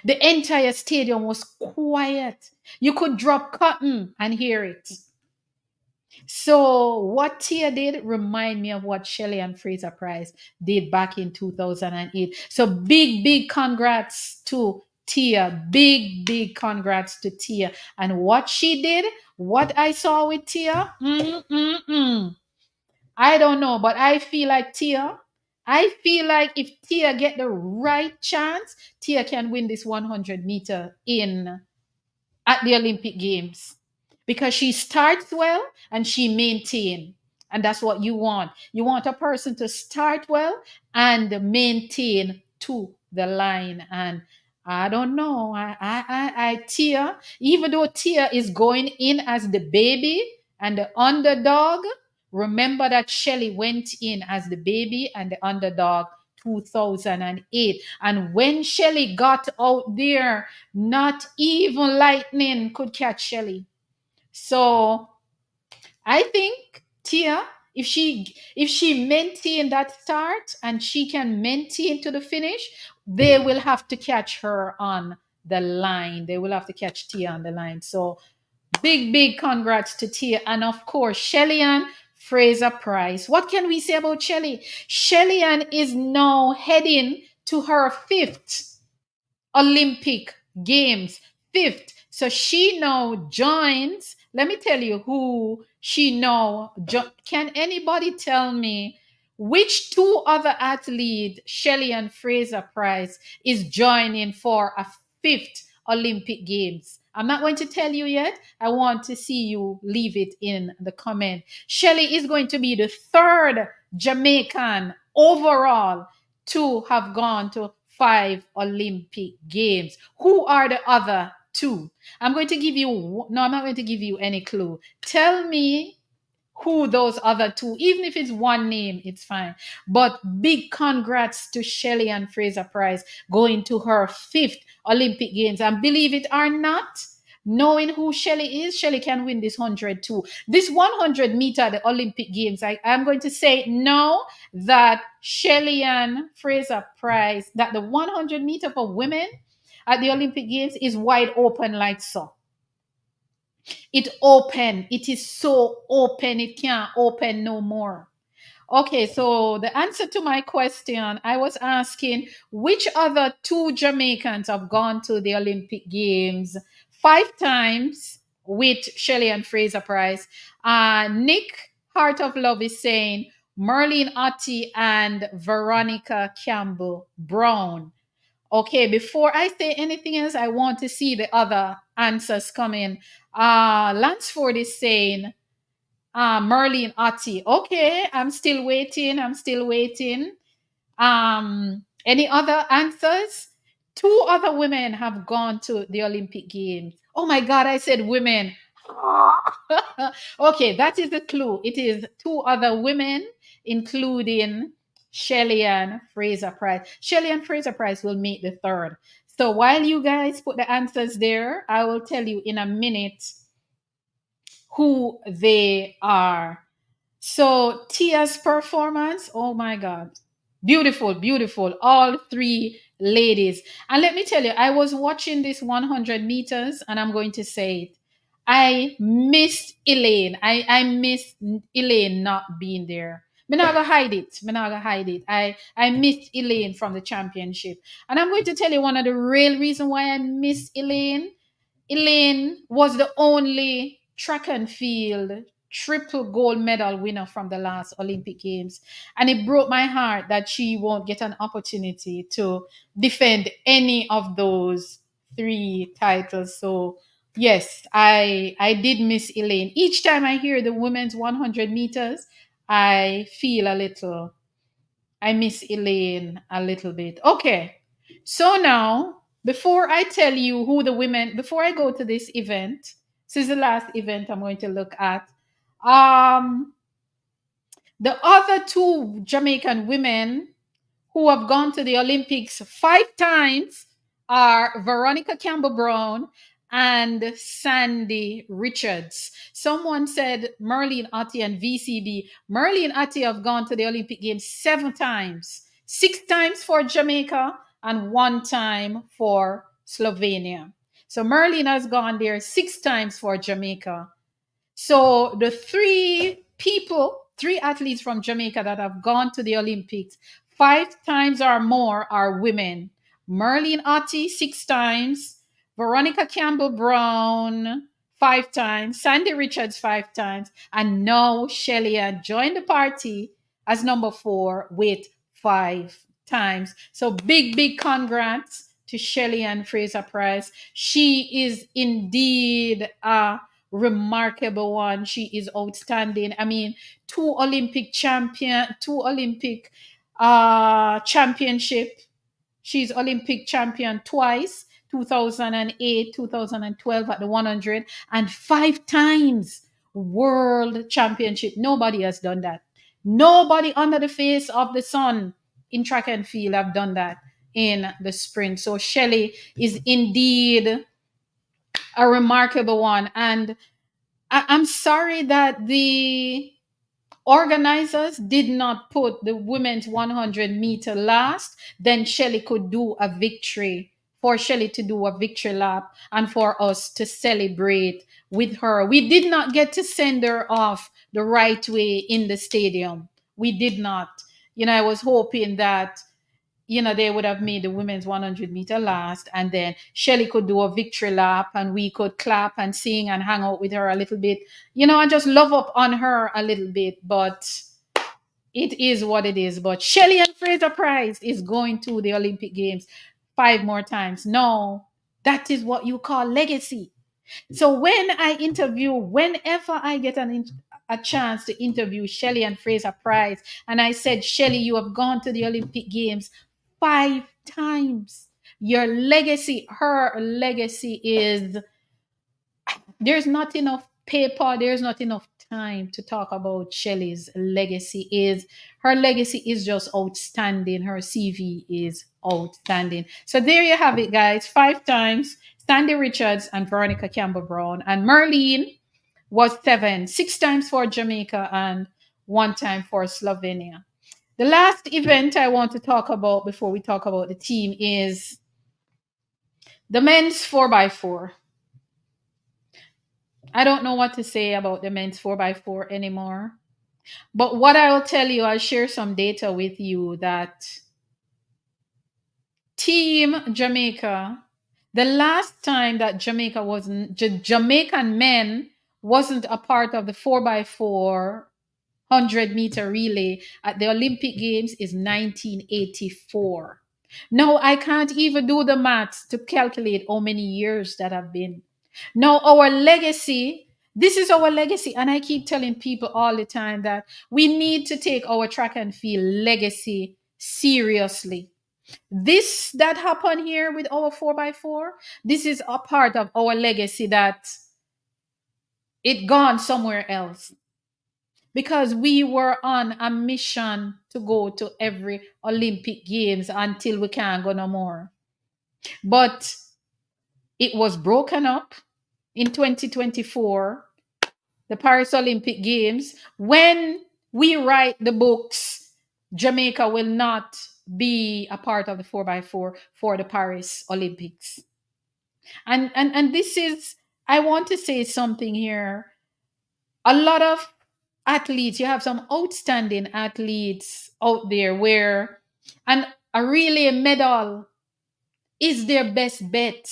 The entire stadium was quiet. You could drop cotton and hear it. So what Tia did remind me of what Shelley and Fraser Price did back in 2008. So big, big congrats to Tia. Big, big congrats to Tia. And what she did, what I saw with Tia, I don't know, but I feel like if Tia get the right chance, Tia can win this 100-meter at the Olympic Games, because she starts well and she maintains. And that's what you want. You want a person to start well and maintain to the line. And I don't know. Tia, even though Tia is going in as the baby and the underdog, remember that Shelley went in as the baby and the underdog 2008. And when Shelley got out there, not even lightning could catch Shelley. So I think Tia, if she maintain that start and she can maintain to the finish, they will have to catch her on the line. They will have to catch Tia on the line. So big congrats to Tia. And of course, Shelly-Ann Fraser-Pryce. What can we say about Shelly? Shelly-Ann is now heading to her 5th Olympic Games. 5th. So she now joins. Let me tell you who she now can anybody tell me which 2 other athletes Shelly-Ann Fraser-Pryce is joining for a 5th Olympic Games? I'm not going to tell you yet. I want to see you leave it in the comment. Shelly is going to be the 3rd Jamaican overall to have gone to 5 Olympic Games. Who are the other 2? I'm going to give you, no, I'm not going to give you any clue. Tell me who those other 2, even if it's one name, it's fine. But big congrats to Shelly-Ann Fraser-Pryce going to her 5th Olympic Games. And believe it or not, knowing who Shelly is, Shelly can win this 100 too. This 100 meter, the Olympic Games, I'm going to say now that Shelly-Ann Fraser-Pryce, that the 100 meter for women at the Olympic Games is wide open like so. It open. It is so open. It can't open no more. Okay, so the answer to my question, I was asking which other 2 Jamaicans have gone to the Olympic Games 5 times with Shelly-Ann Fraser-Pryce. Nick Heart of Love is saying Merlene Ottey and Veronica Campbell Brown. Okay, before I say anything else, I want to see the other answers come in. Lansford is saying Merlene Ottey. Okay, I'm still waiting. Any other answers? 2 other women have gone to the Olympic Games. Oh my God, I said women. Okay, that is the clue. It is 2 other women, including Shelly-Ann Fraser-Pryce. Shelly-Ann Fraser-Pryce will make the 3rd. So while you guys put the answers there, I will tell you in a minute who they are. So Tia's performance, oh my God. Beautiful, beautiful. All 3 ladies. And let me tell you, I was watching this 100 meters and I'm going to say it. I missed Elaine. I missed Elaine not being there. I'm not gonna hide it. I missed Elaine from the championship. And I'm going to tell you one of the real reasons why I missed Elaine. Elaine was the only track and field triple gold medal winner from the last Olympic Games. And it broke my heart that she won't get an opportunity to defend any of those 3 titles. So yes, I did miss Elaine. Each time I hear the women's 100 meters, I feel I miss Elaine a little bit. Okay, so now, before I tell you who the women, before I go to this event, this is the last event I'm going to look at. The other 2 Jamaican women who have gone to the Olympics 5 times are Veronica Campbell Brown and Sandy Richards. Someone said Merlene Ottey and VCB. Merlene Ottey have gone to the Olympic Games 7 times. 6 times for Jamaica and 1 time for Slovenia. So Merlene has gone there 6 times for Jamaica. So the 3 athletes from Jamaica that have gone to the Olympics 5 times or more are women. Merlene Ottey 6 times, Veronica Campbell Brown 5 times, Sandy Richards 5 times, and now Shelly-Ann joined the party as number 4 with 5 times. So big congrats to Shelly-Ann Fraser-Pryce. She is indeed a remarkable one. She is outstanding. I mean, 2 Olympic championship. She's Olympic champion twice, 2008, 2012 at the 100, and 5 times world championship. Nobody has done that. Nobody under the face of the sun in track and field have done that in the sprint. So Shelly is indeed a remarkable one. And I'm sorry that the organizers did not put the women's 100 meter last. Then Shelly could do a victory for Shelly to do a victory lap and for us to celebrate with her. We did not get to send her off the right way in the stadium. We did not. I was hoping that they would have made the women's 100-meter last, and then Shelly could do a victory lap, and we could clap and sing and hang out with her a little bit, and just love up on her a little bit. But it is what it is. But Shelly and Fraser Price is going to the Olympic Games 5 more times. No, that is what you call legacy. So whenever I get a chance to interview Shelly and Fraser Price, and I said, Shelly, you have gone to the Olympic Games 5 times. Her legacy is, there's not enough paper, there's not enough time to talk about Shelly's legacy. Her legacy is just outstanding. Her CV is outstanding. So there you have it, guys. 5 times Sandy Richards and Veronica Campbell Brown, and Merlene was 7, 6 times for Jamaica and 1 time for Slovenia. The last event I want to talk about before we talk about the team is the men's 4x4. I don't know what to say about the men's 4x4 anymore. But what I'll tell you, I'll share some data with you that Team Jamaica, the last time that Jamaican men wasn't a part of the 4x4 100-meter relay at the Olympic Games is 1984. Now, I can't even do the maths to calculate how many years that have been. Now, our legacy, this is our legacy. And I keep telling people all the time that we need to take our track and field legacy seriously. This that happened here with our 4x4, this is a part of our legacy that it gone somewhere else. Because we were on a mission to go to every Olympic Games until we can't go no more. But it was broken up in 2024, the Paris Olympic Games. When we write the books, Jamaica will not be a part of the 4x4 for the Paris Olympics. And this is, I want to say something here. A lot of athletes, you have some outstanding athletes out there where a relay medal is their best bet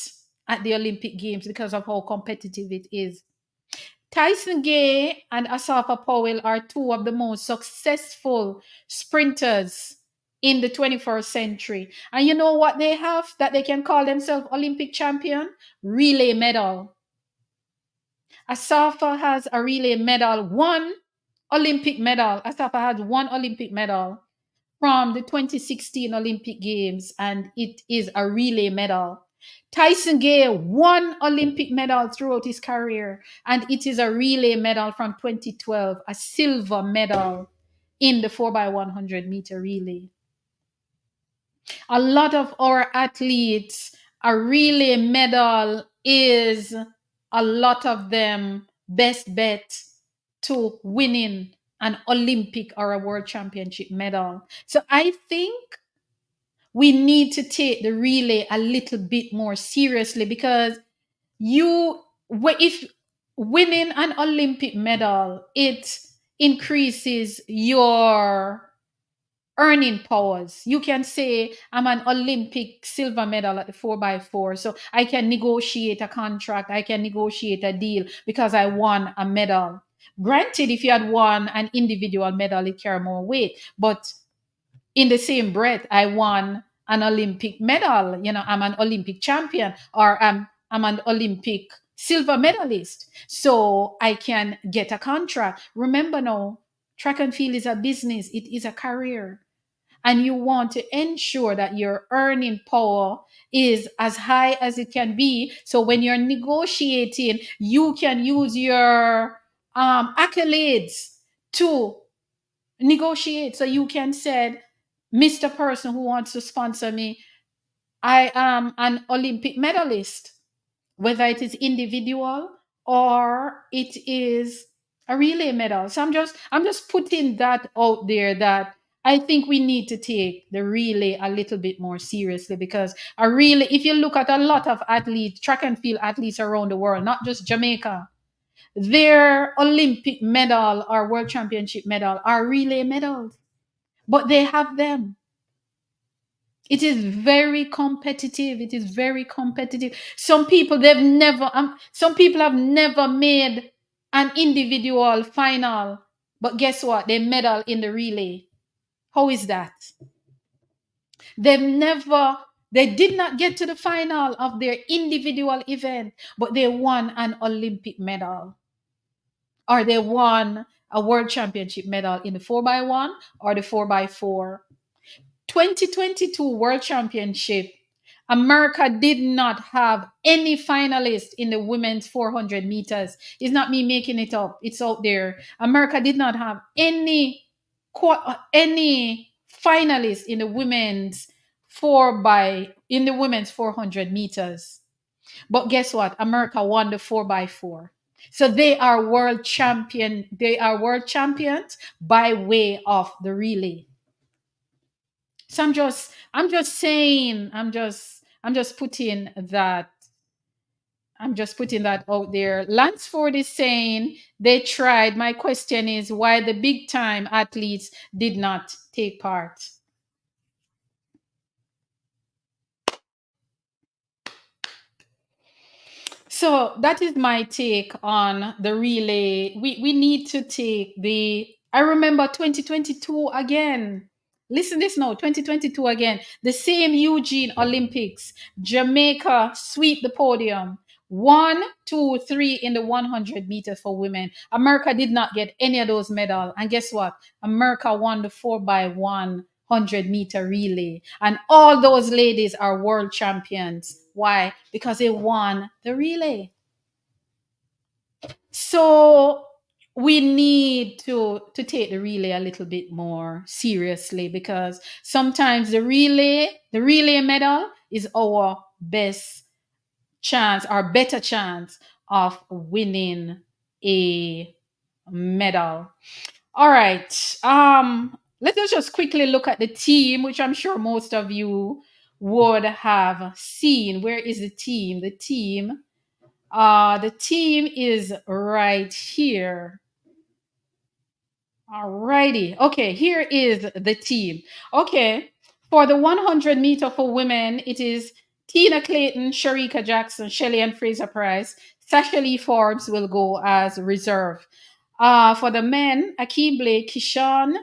at the Olympic Games because of how competitive it is. Tyson Gay and Asafa Powell are 2 of the most successful sprinters in the 21st century. And you know what they have that they can call themselves Olympic champion? Relay medal. Asafa has a relay medal, 1 Olympic medal. Asafa had 1 Olympic medal from the 2016 Olympic Games, and it is a relay medal. Tyson Gay, 1 Olympic medal throughout his career, and it is a relay medal from 2012, a silver medal in the 4x100 meter relay. A lot of our athletes, a relay medal is a lot of them best bet to winning an Olympic or a world championship medal. So I think we need to take the relay a little bit more seriously, because if winning an Olympic medal, it increases your earning powers. You can say, I'm an Olympic silver medal at the 4x4, so I can negotiate a contract, I can negotiate a deal because I won a medal. Granted, if you had won an individual medal, it carries more weight, but in the same breath, I won an Olympic medal. I'm an Olympic champion, or I'm an Olympic silver medalist, so I can get a contract. Remember now, track and field is a business, it is a career. And you want to ensure that your earning power is as high as it can be. So when you're negotiating, you can use your accolades to negotiate. So you can say, Mr. Person who wants to sponsor me, I am an Olympic medalist, whether it is individual or it is a relay medal. So I'm just putting that out there, that I think we need to take the relay a little bit more seriously, because a relay, if you look at a lot of athletes, track and field athletes around the world, not just Jamaica, their Olympic medal or world championship medal are relay medals, but they have them. It is very competitive. It is very competitive. Some people have never made an individual final, but guess what? They medal in the relay. How is that? They've never, they did not get to the final of their individual event, but they won an Olympic medal, or they won a world championship medal in the 4x1 or the 4x4. 2022 World Championship, America did not have any finalists in the women's 400 meters. It's not me making it up. It's out there. America did not have any finalists in the women's 400 meters. But guess what? America won the 4x4. So they are world champion. They are world champions by way of the relay. So I'm just saying, I'm just putting that out there. Lansford is saying they tried. My question is why the big time athletes did not take part. So that is my take on the relay. We need to take the, I remember 2022 again. Listen this now, 2022 again. The same Eugene Olympics. Jamaica sweep the podium. 1, 2, 3 in the 100 meters for women. America did not get any of those medals. And guess what? America won the 4x1 100-meter relay. And all those ladies are world champions. Why? Because they won the relay. So we need to take the relay a little bit more seriously, because sometimes the relay medal is our best chance, our better chance of winning a medal. All right. Let us just quickly look at the team, which I'm sure most of you would have seen. Where is the team? The team is right here. Alrighty. Okay, here is the team. Okay, for the 100-meter for women, it is Tina Clayton, Sharika Jackson, Shelley and Fraser Price. Sasha Lee Forbes will go as reserve. For the men, Akeem Blake, Kishane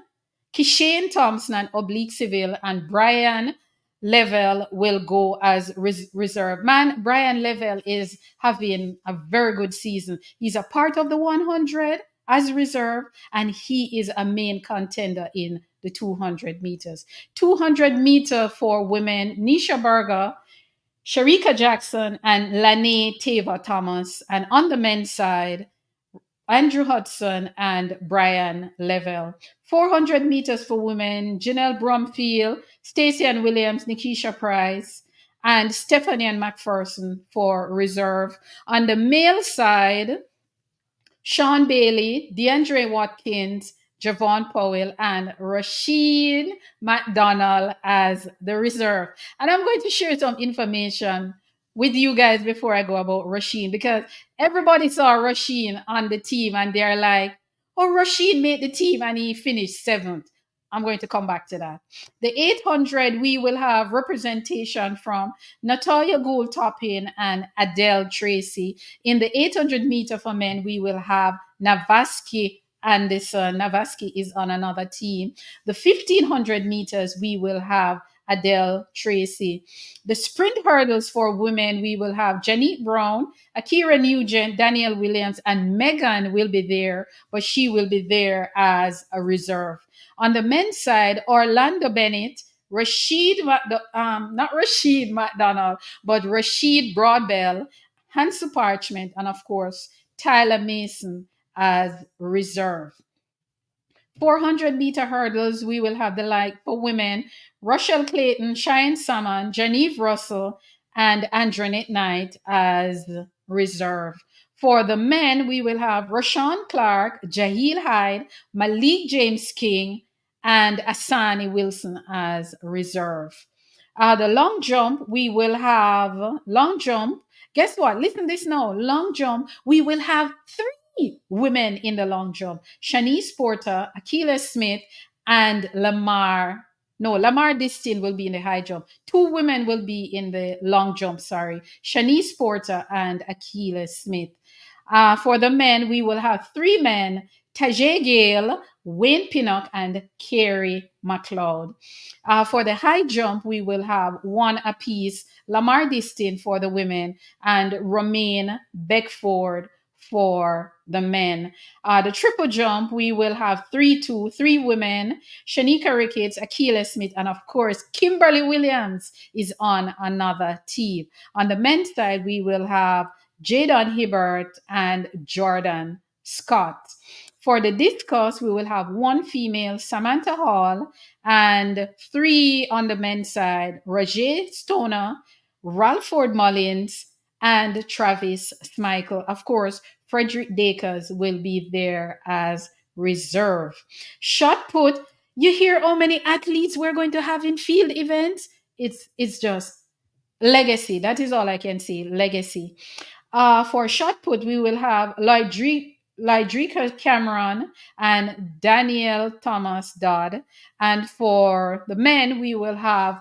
Thompson, and Oblique Civil, and Brian Level will go as reserve. Man, Brian Level is having a very good season. He's a part of the 100 as reserve, and he is a main contender in the 200 meters. 200-meter for women, Nisha Berger, Sharika Jackson, and Lane Tava Thomas. And on the men's side, Andrew Hudson and Brian Level. 400 meters for women, Janelle Brumfield, Stacey Ann Williams, Nikisha Price, and Stephanie Ann McPherson for reserve. On the male side, Sean Bailey, DeAndre Watkins, Javon Powell, and Rasheen McDonald as the reserve. And I'm going to share some information with you guys before I go about Rasheen, because everybody saw Rasheen on the team and they're like, oh, Rasheen made the team and he finished 7th. I'm going to come back to that. The 800, we will have representation from Natalia Gould Toppin and Adele Tracy. In the 800 meter for men, we will have Navaski Anderson. Navaski is on another team. The 1500 meters, we will have Adele Tracy. The sprint hurdles for women, we will have Janet Brown, Akira Nugent, Danielle Williams, and Megan will be there, but she will be there as a reserve. On the men's side, Orlando Bennett, not Rashid McDonald, but Rashid Broadbell, Hansu Parchment, and of course, Tyler Mason as reserve. 400-meter hurdles, we will have the like for women, Rochelle Clayton, Cheyenne Salmon, Genevieve Russell, and Andronette Knight as reserve. For the men, we will have Rashawn Clark, Jaheel Hyde, Malik James King, and Asani Wilson as reserve. The long jump, we will have long jump. Guess what? Listen this now. Long jump, we will have three women in the long jump. Shanice Porter, Akila Smith, and Lamar. No, Lamar Distin will be in the high jump. Two women will be in the long jump, sorry. Shanice Porter and Akila Smith. For the men, we will have three men, Tajay Gale, Wayne Pinnock, and Kerry McLeod. For the high jump, we will have one apiece, Lamar Distin for the women and Romaine Beckford for the men. The triple jump, we will have three women, Shanika Ricketts, Akila Smith, and of course, Kimberly Williams is on another team. On the men's side, we will have Jadon Hibbert and Jordan Scott. For the discus, we will have one female, Samantha Hall, and three on the men's side, Roger Stoner, Ralford Mullins, and Travis Smichael. Of course, Frederick Dakers will be there as reserve. Shot put, you hear how many athletes we're going to have in field events? It's just legacy. That is all I can say. Legacy. For shot put, we will have Lydrika Cameron and Daniel Thomas Dodd. And for the men, we will have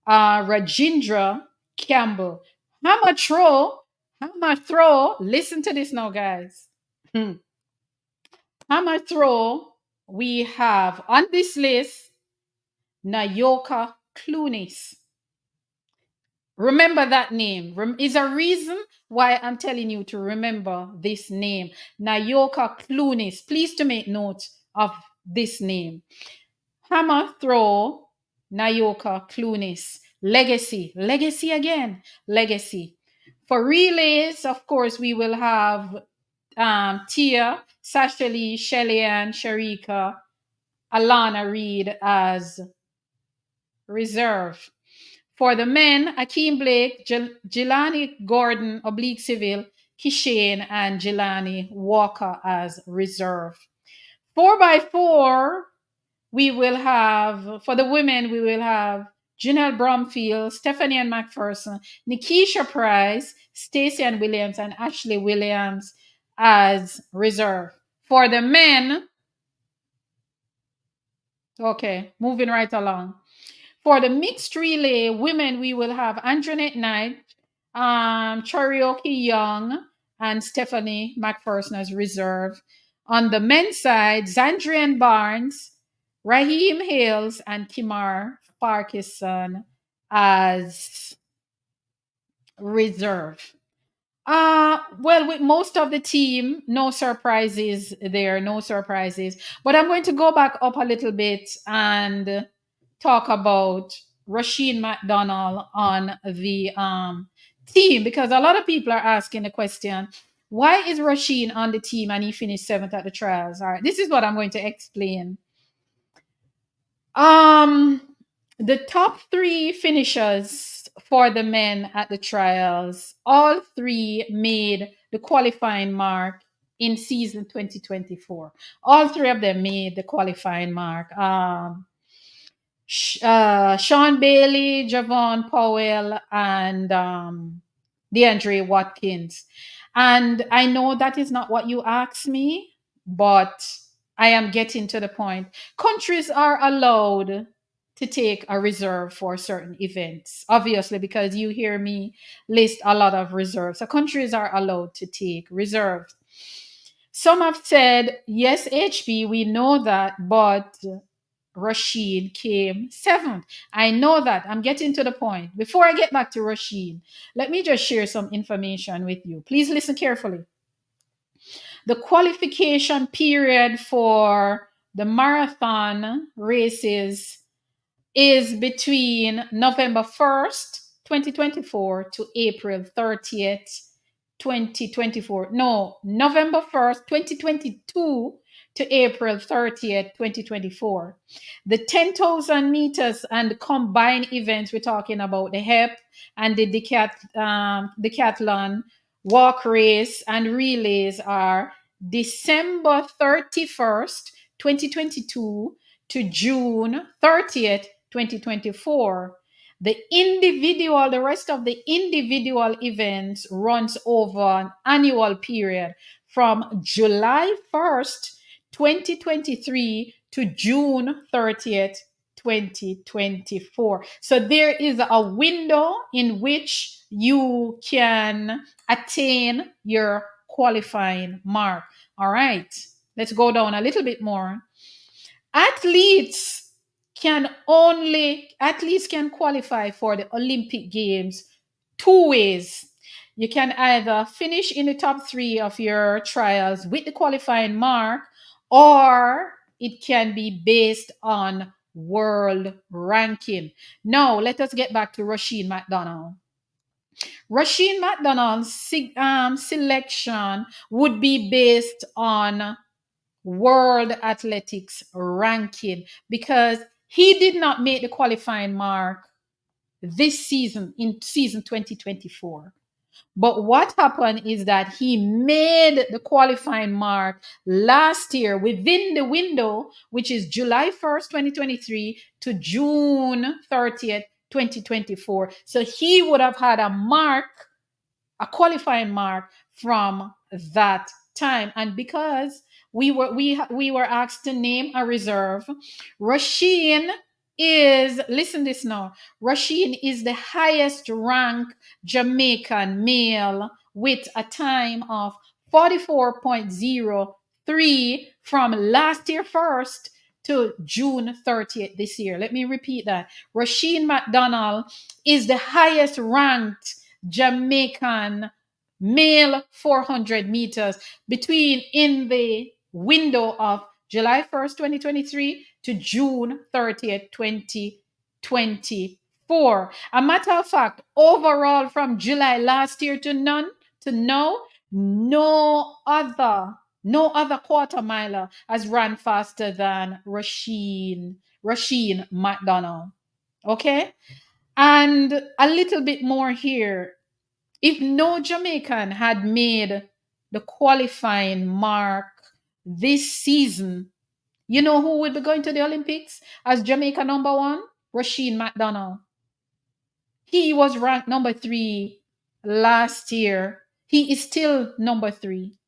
Rajindra Campbell. Hammer throw. Listen to this now, guys. Hammer throw. We have on this list Nayoka Clunis. Remember that name. Is a reason why I'm telling you to remember this name. Nayoka Clunis. Please to make note of this name. Hammer throw, Nayoka Clunis. Legacy. Legacy again. Legacy. For relays, of course, we will have Tia, Sasha Lee, Shelly Ann, Sharika, Alana Reed as reserve. For the men, Akeem Blake, Jelani Gordon, oblique civil, Kishane, and Jelani Walker as reserve. 4x4, we will have, for the women, we will have Janelle Bromfield, Stephanie Ann McPherson, Nikisha Price, Stacey Ann Williams, and Ashley Williams as reserve. For the men, okay, moving right along. For the mixed relay women, we will have Anjanette Knight, Charioke Young, and Stephanie McPherson as reserve. On the men's side, Zandrian Barnes, Raheem Hales, and Kimar Parkinson as reserve. Well, with most of the team, no surprises there, no surprises. But I'm going to go back up a little bit and talk about Rasheen McDonald on the team, because a lot of people are asking the question, why is Rasheen on the team and he finished 7th at the trials? All right, this is what I'm going to explain. The top 3 finishers for the men at the trials, all 3 made the qualifying mark in season 2024. All 3 of them made the qualifying mark. Sean Bailey, Javon Powell, and DeAndre Watkins. And I know that is not what you asked me, but I am getting to the point. Countries are allowed to take a reserve for certain events, obviously, because you hear me list a lot of reserves. So countries are allowed to take reserves. Some have said, yes, HB, we know that, but Rasheen came 7th. I know that. I'm getting to the point. Before I get back to Rasheen, let me just share some information with you. Please listen carefully. The qualification period for the marathon races is between November 1st, 2024 to April 30th, 2024. No, November 1st, 2022 to April 30th, 2024. The 10,000 meters and the combined events, we're talking about the HEP and the decathlon, walk race, and relays are December 31st, 2022 to June 30th, 2024. The rest of the individual events runs over an annual period from July 1st, 2023 to June 30th, 2024. So there is a window in which you can attain your qualifying mark. All right, let's go down a little bit more. Athletes can qualify for the Olympic Games two ways. You can either finish in the top 3 of your trials with the qualifying mark, or it can be based on world ranking. Now, let us get back to Rasheen McDonald. Rasheen McDonald's selection would be based on World Athletics ranking because he did not make the qualifying mark this season, in season 2024. But what happened is that he made the qualifying mark last year within the window, which is July 1st, 2023 to June 30th, 2024. So he would have had a qualifying mark from that time. And because we were asked to name a reserve, Rasheen is, listen this now, Rasheen is the highest ranked Jamaican male with a time of 44.03 from last year 1st to June 30th this year. Let me repeat that. Rasheen McDonald is the highest ranked Jamaican male 400 meters in the window of July 1st, 2023 to June 30th, 2024. A matter of fact, overall from July last year to now, no other quarter miler has run faster than Rasheen McDonald. Okay? And a little bit more here. If no Jamaican had made the qualifying mark this season, you know who would be going to the Olympics as Jamaica number 1? Rasheen McDonald. He was ranked number 3 last year. He is still number 3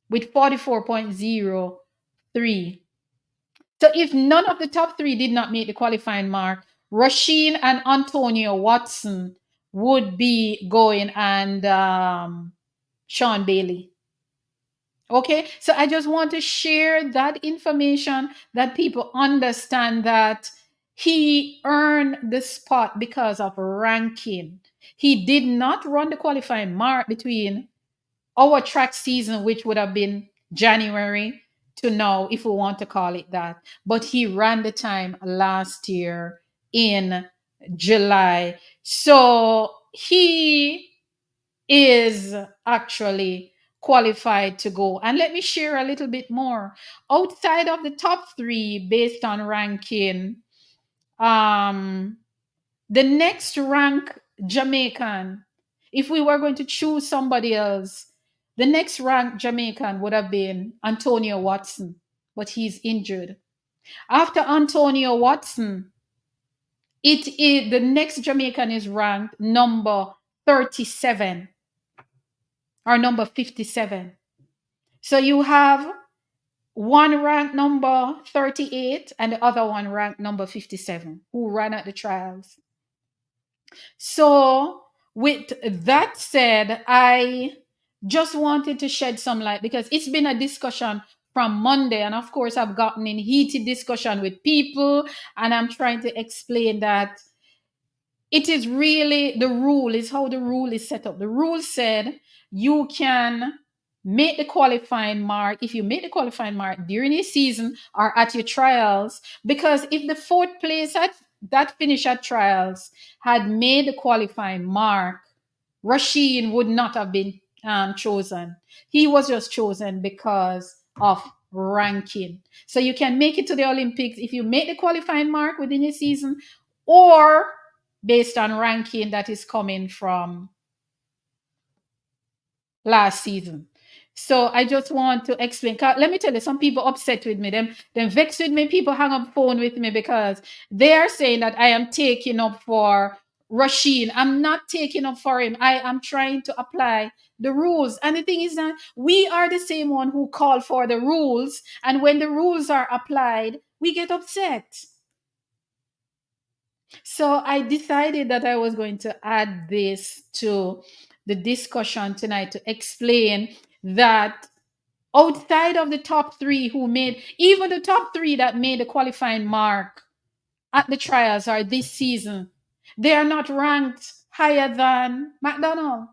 with 44.03. So if none of the top 3 did not make the qualifying mark, Rasheen and Antonio Watson would be going, and Sean Bailey. Okay, so I just want to share that information that people understand that he earned the spot because of ranking. He did not run the qualifying mark between our track season, which would have been January to now, if we want to call it that. But he ran the time last year in July. So he is actually qualified to go. And let me share a little bit more. Outside of the top 3 based on ranking, the next rank Jamaican, if we were going to choose somebody else, the next rank Jamaican would have been Antonio Watson, but he's injured. After Antonio Watson, the next Jamaican is ranked number 37 or number 57. So you have one ranked number 38 and the other one ranked number 57 who ran at the trials. So with that said, I just wanted to shed some light because it's been a discussion from Monday, and of course I've gotten in heated discussion with people, and I'm trying to explain that it is really the rule is how the rule is set up. The rule said you can make the qualifying mark if you make the qualifying mark during a season or at your trials, because if the 4th place at that finish at trials had made the qualifying mark, Rasheen would not have been chosen. He was just chosen because of ranking. So you can make it to the Olympics if you make the qualifying mark within a season, or based on ranking that is coming from last season. So I just want to explain. 'Cause let me tell you, some people upset with me. Them vex with me. People hang up phone with me because they are saying that I am taking up for Rasheen. I'm not taking up for him. I am trying to apply the rules. And the thing is that we are the same one who call for the rules. And when the rules are applied, we get upset. So I decided that I was going to add this to the discussion tonight to explain that outside of the top three who made, even the top three that made the qualifying mark at the trials or this season, they are not ranked higher than McDonald.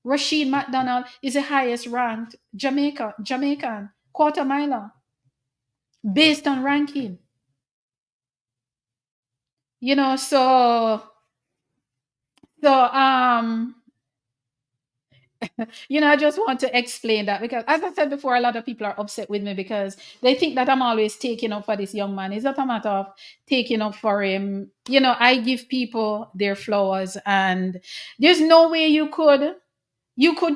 Rasheen McDonald is the highest ranked Jamaican quarter miler based on ranking. You know, so I just want to explain that because, as I said before, a lot of people are upset with me because they think that I'm always taking up for this young man. It's not a matter of taking up for him. I give people their flowers, and there's no way you could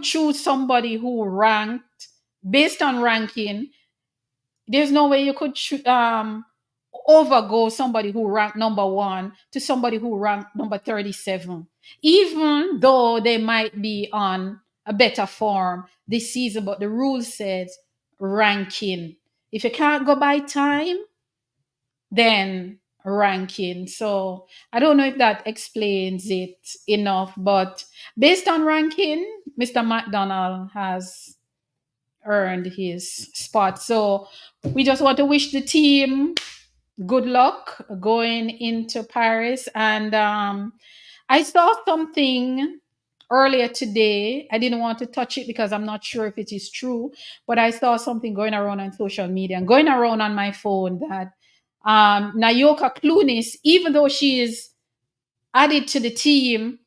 choose somebody who ranked based on ranking. There's no way you could overgo somebody who ranked number one to somebody who ranked number 37, even though they might be on a better form this season. But the rule says ranking. If you can't go by time, then ranking. So I don't know if that explains it enough, but based on ranking, Mr. McDonald has earned his spot. So we just want to wish the team good luck going into Paris. And I saw something earlier today. I didn't want to touch it because I'm not sure if it is true, but I saw something going around on social media and going around on my phone that Nayoka Clunis, even though she is added to the team,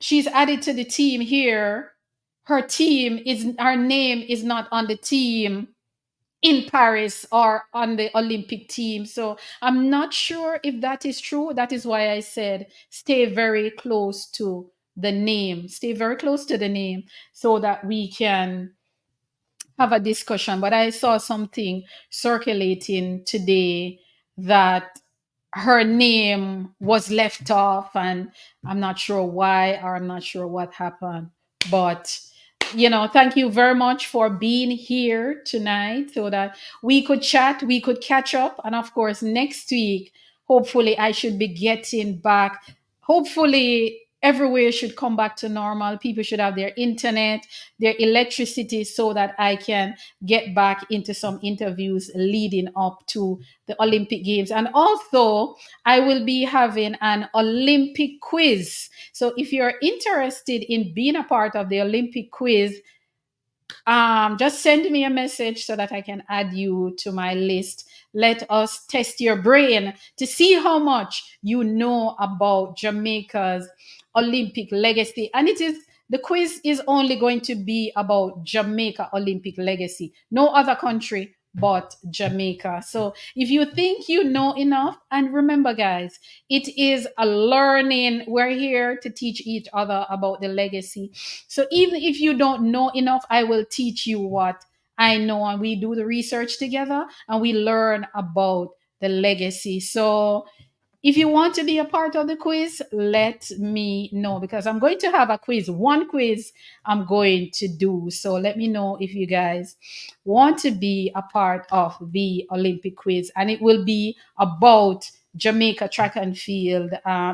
she's added to the team here. Her name is not on the team in Paris or on the Olympic team. So I'm not sure if that is true. That is why I said stay very close to the name. Stay very close to the name so that we can have a discussion. But I saw something circulating today that her name was left off, and I'm not sure why or I'm not sure what happened. But thank you very much for being here tonight so that we could chat, we could catch up. And of course, next week, hopefully, I should be getting back. Hopefully, everywhere should come back to normal. People should have their internet, their electricity, so that I can get back into some interviews leading up to the Olympic Games. And also, I will be having an Olympic quiz. So if you're interested in being a part of the Olympic quiz, just send me a message so that I can add you to my list. Let us test your brain to see how much you know about Jamaica's Olympic legacy. And the quiz is only going to be about Jamaica Olympic legacy. No other country but Jamaica. So if you think you know enough, and remember, guys, it is a learning. We're here to teach each other about the legacy. So even if you don't know enough, I will teach you what I know, and we do the research together and we learn about the legacy. So if you want to be a part of the quiz, let me know because I'm going to have a quiz, one quiz I'm going to do. So let me know if you guys want to be a part of the Olympic quiz, and it will be about Jamaica track and field,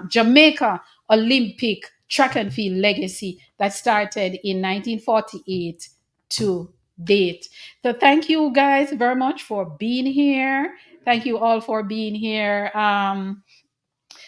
Jamaica Olympic track and field legacy that started in 1948 to date. So thank you guys very much for being here. Thank you all for being here.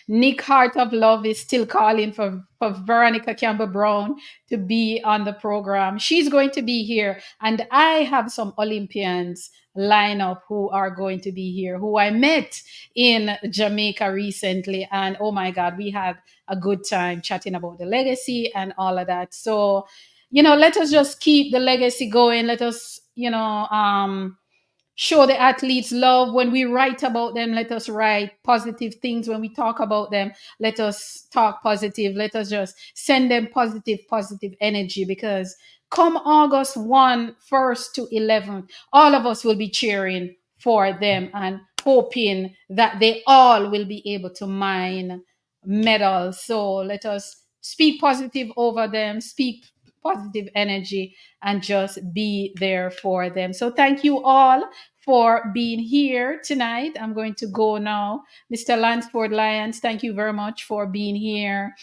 Nick Heart of Love is still calling for Veronica Campbell Brown to be on the program. She's going to be here. And I have some Olympians line up who are going to be here, who I met in Jamaica recently. And oh my God, we had a good time chatting about the legacy and all of that. So, let us just keep the legacy going. Let us, show the athletes love. When we write about them, let us write positive things. When we talk about them, let us talk positive. Let us just send them positive energy, because come August 1st to 11th, all of us will be cheering for them and hoping that they all will be able to mine medals. So let us speak positive over them, speak positive energy, and just be there for them. So thank you all for being here tonight. I'm going to go now. Mr. Lansford Lyons, thank you very much for being here.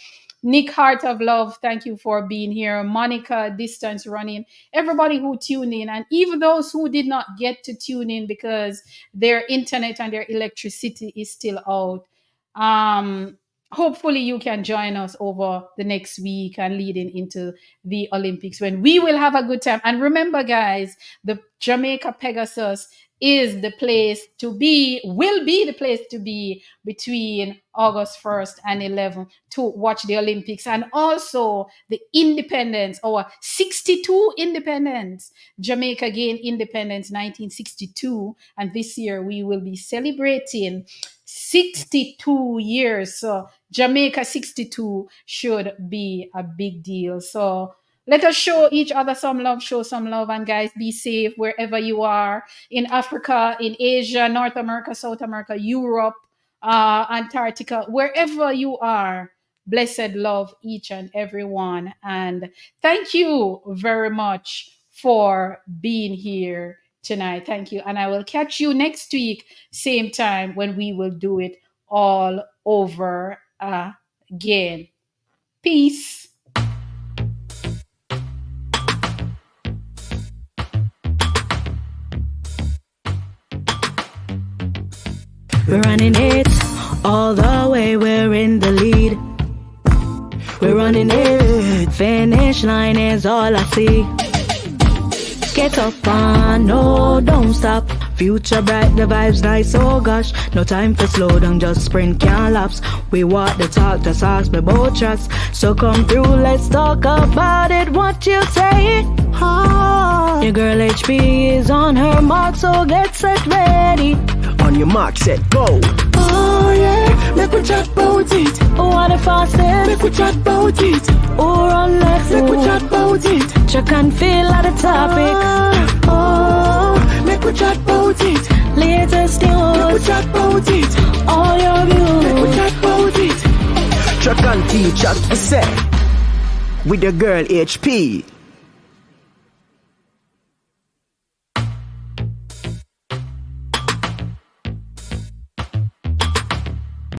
Nick Heart of Love, thank you for being here. Monica, Distance Running, everybody who tuned in, and even those who did not get to tune in because their internet and their electricity is still out. Hopefully you can join us over the next week and leading into the Olympics when we will have a good time. And remember, guys, the Jamaica Pegasus is the place to be, will be the place to be between August 1st and 11th to watch the Olympics, and also the independence, our 62 independence. Jamaica gained independence 1962, and this year we will be celebrating 62 years. So Jamaica 62 should be a big deal. So let us show each other some love, show some love, and guys, be safe wherever you are, in Africa, in Asia, North America, South America, Europe, Antarctica, wherever you are. Blessed love each and every one. And thank you very much for being here tonight. Thank you. And I will catch you next week, same time, when we will do it all over again. Peace. We're running it all the way, we're in the lead. We're running it, finish line is all I see. Get up on, no, don't stop. Future bright, the vibes nice, oh gosh. No time for slow down, just sprint, can't lapse. We walk the talk, the socks, the boat tracks. So come through, let's talk about it, what you say? Oh. Your girl HP is on her mark, so get set ready. On your mark, set, go. Oh yeah, make we chat about it. What the fastest? Make we chat about it. Or on left Make we chat about it. check and feel at the topic. Oh, make we chat about it. Latest Make we news, chat about it. all your Make we views. chat about it. Track and teach chat we say with the girl HP.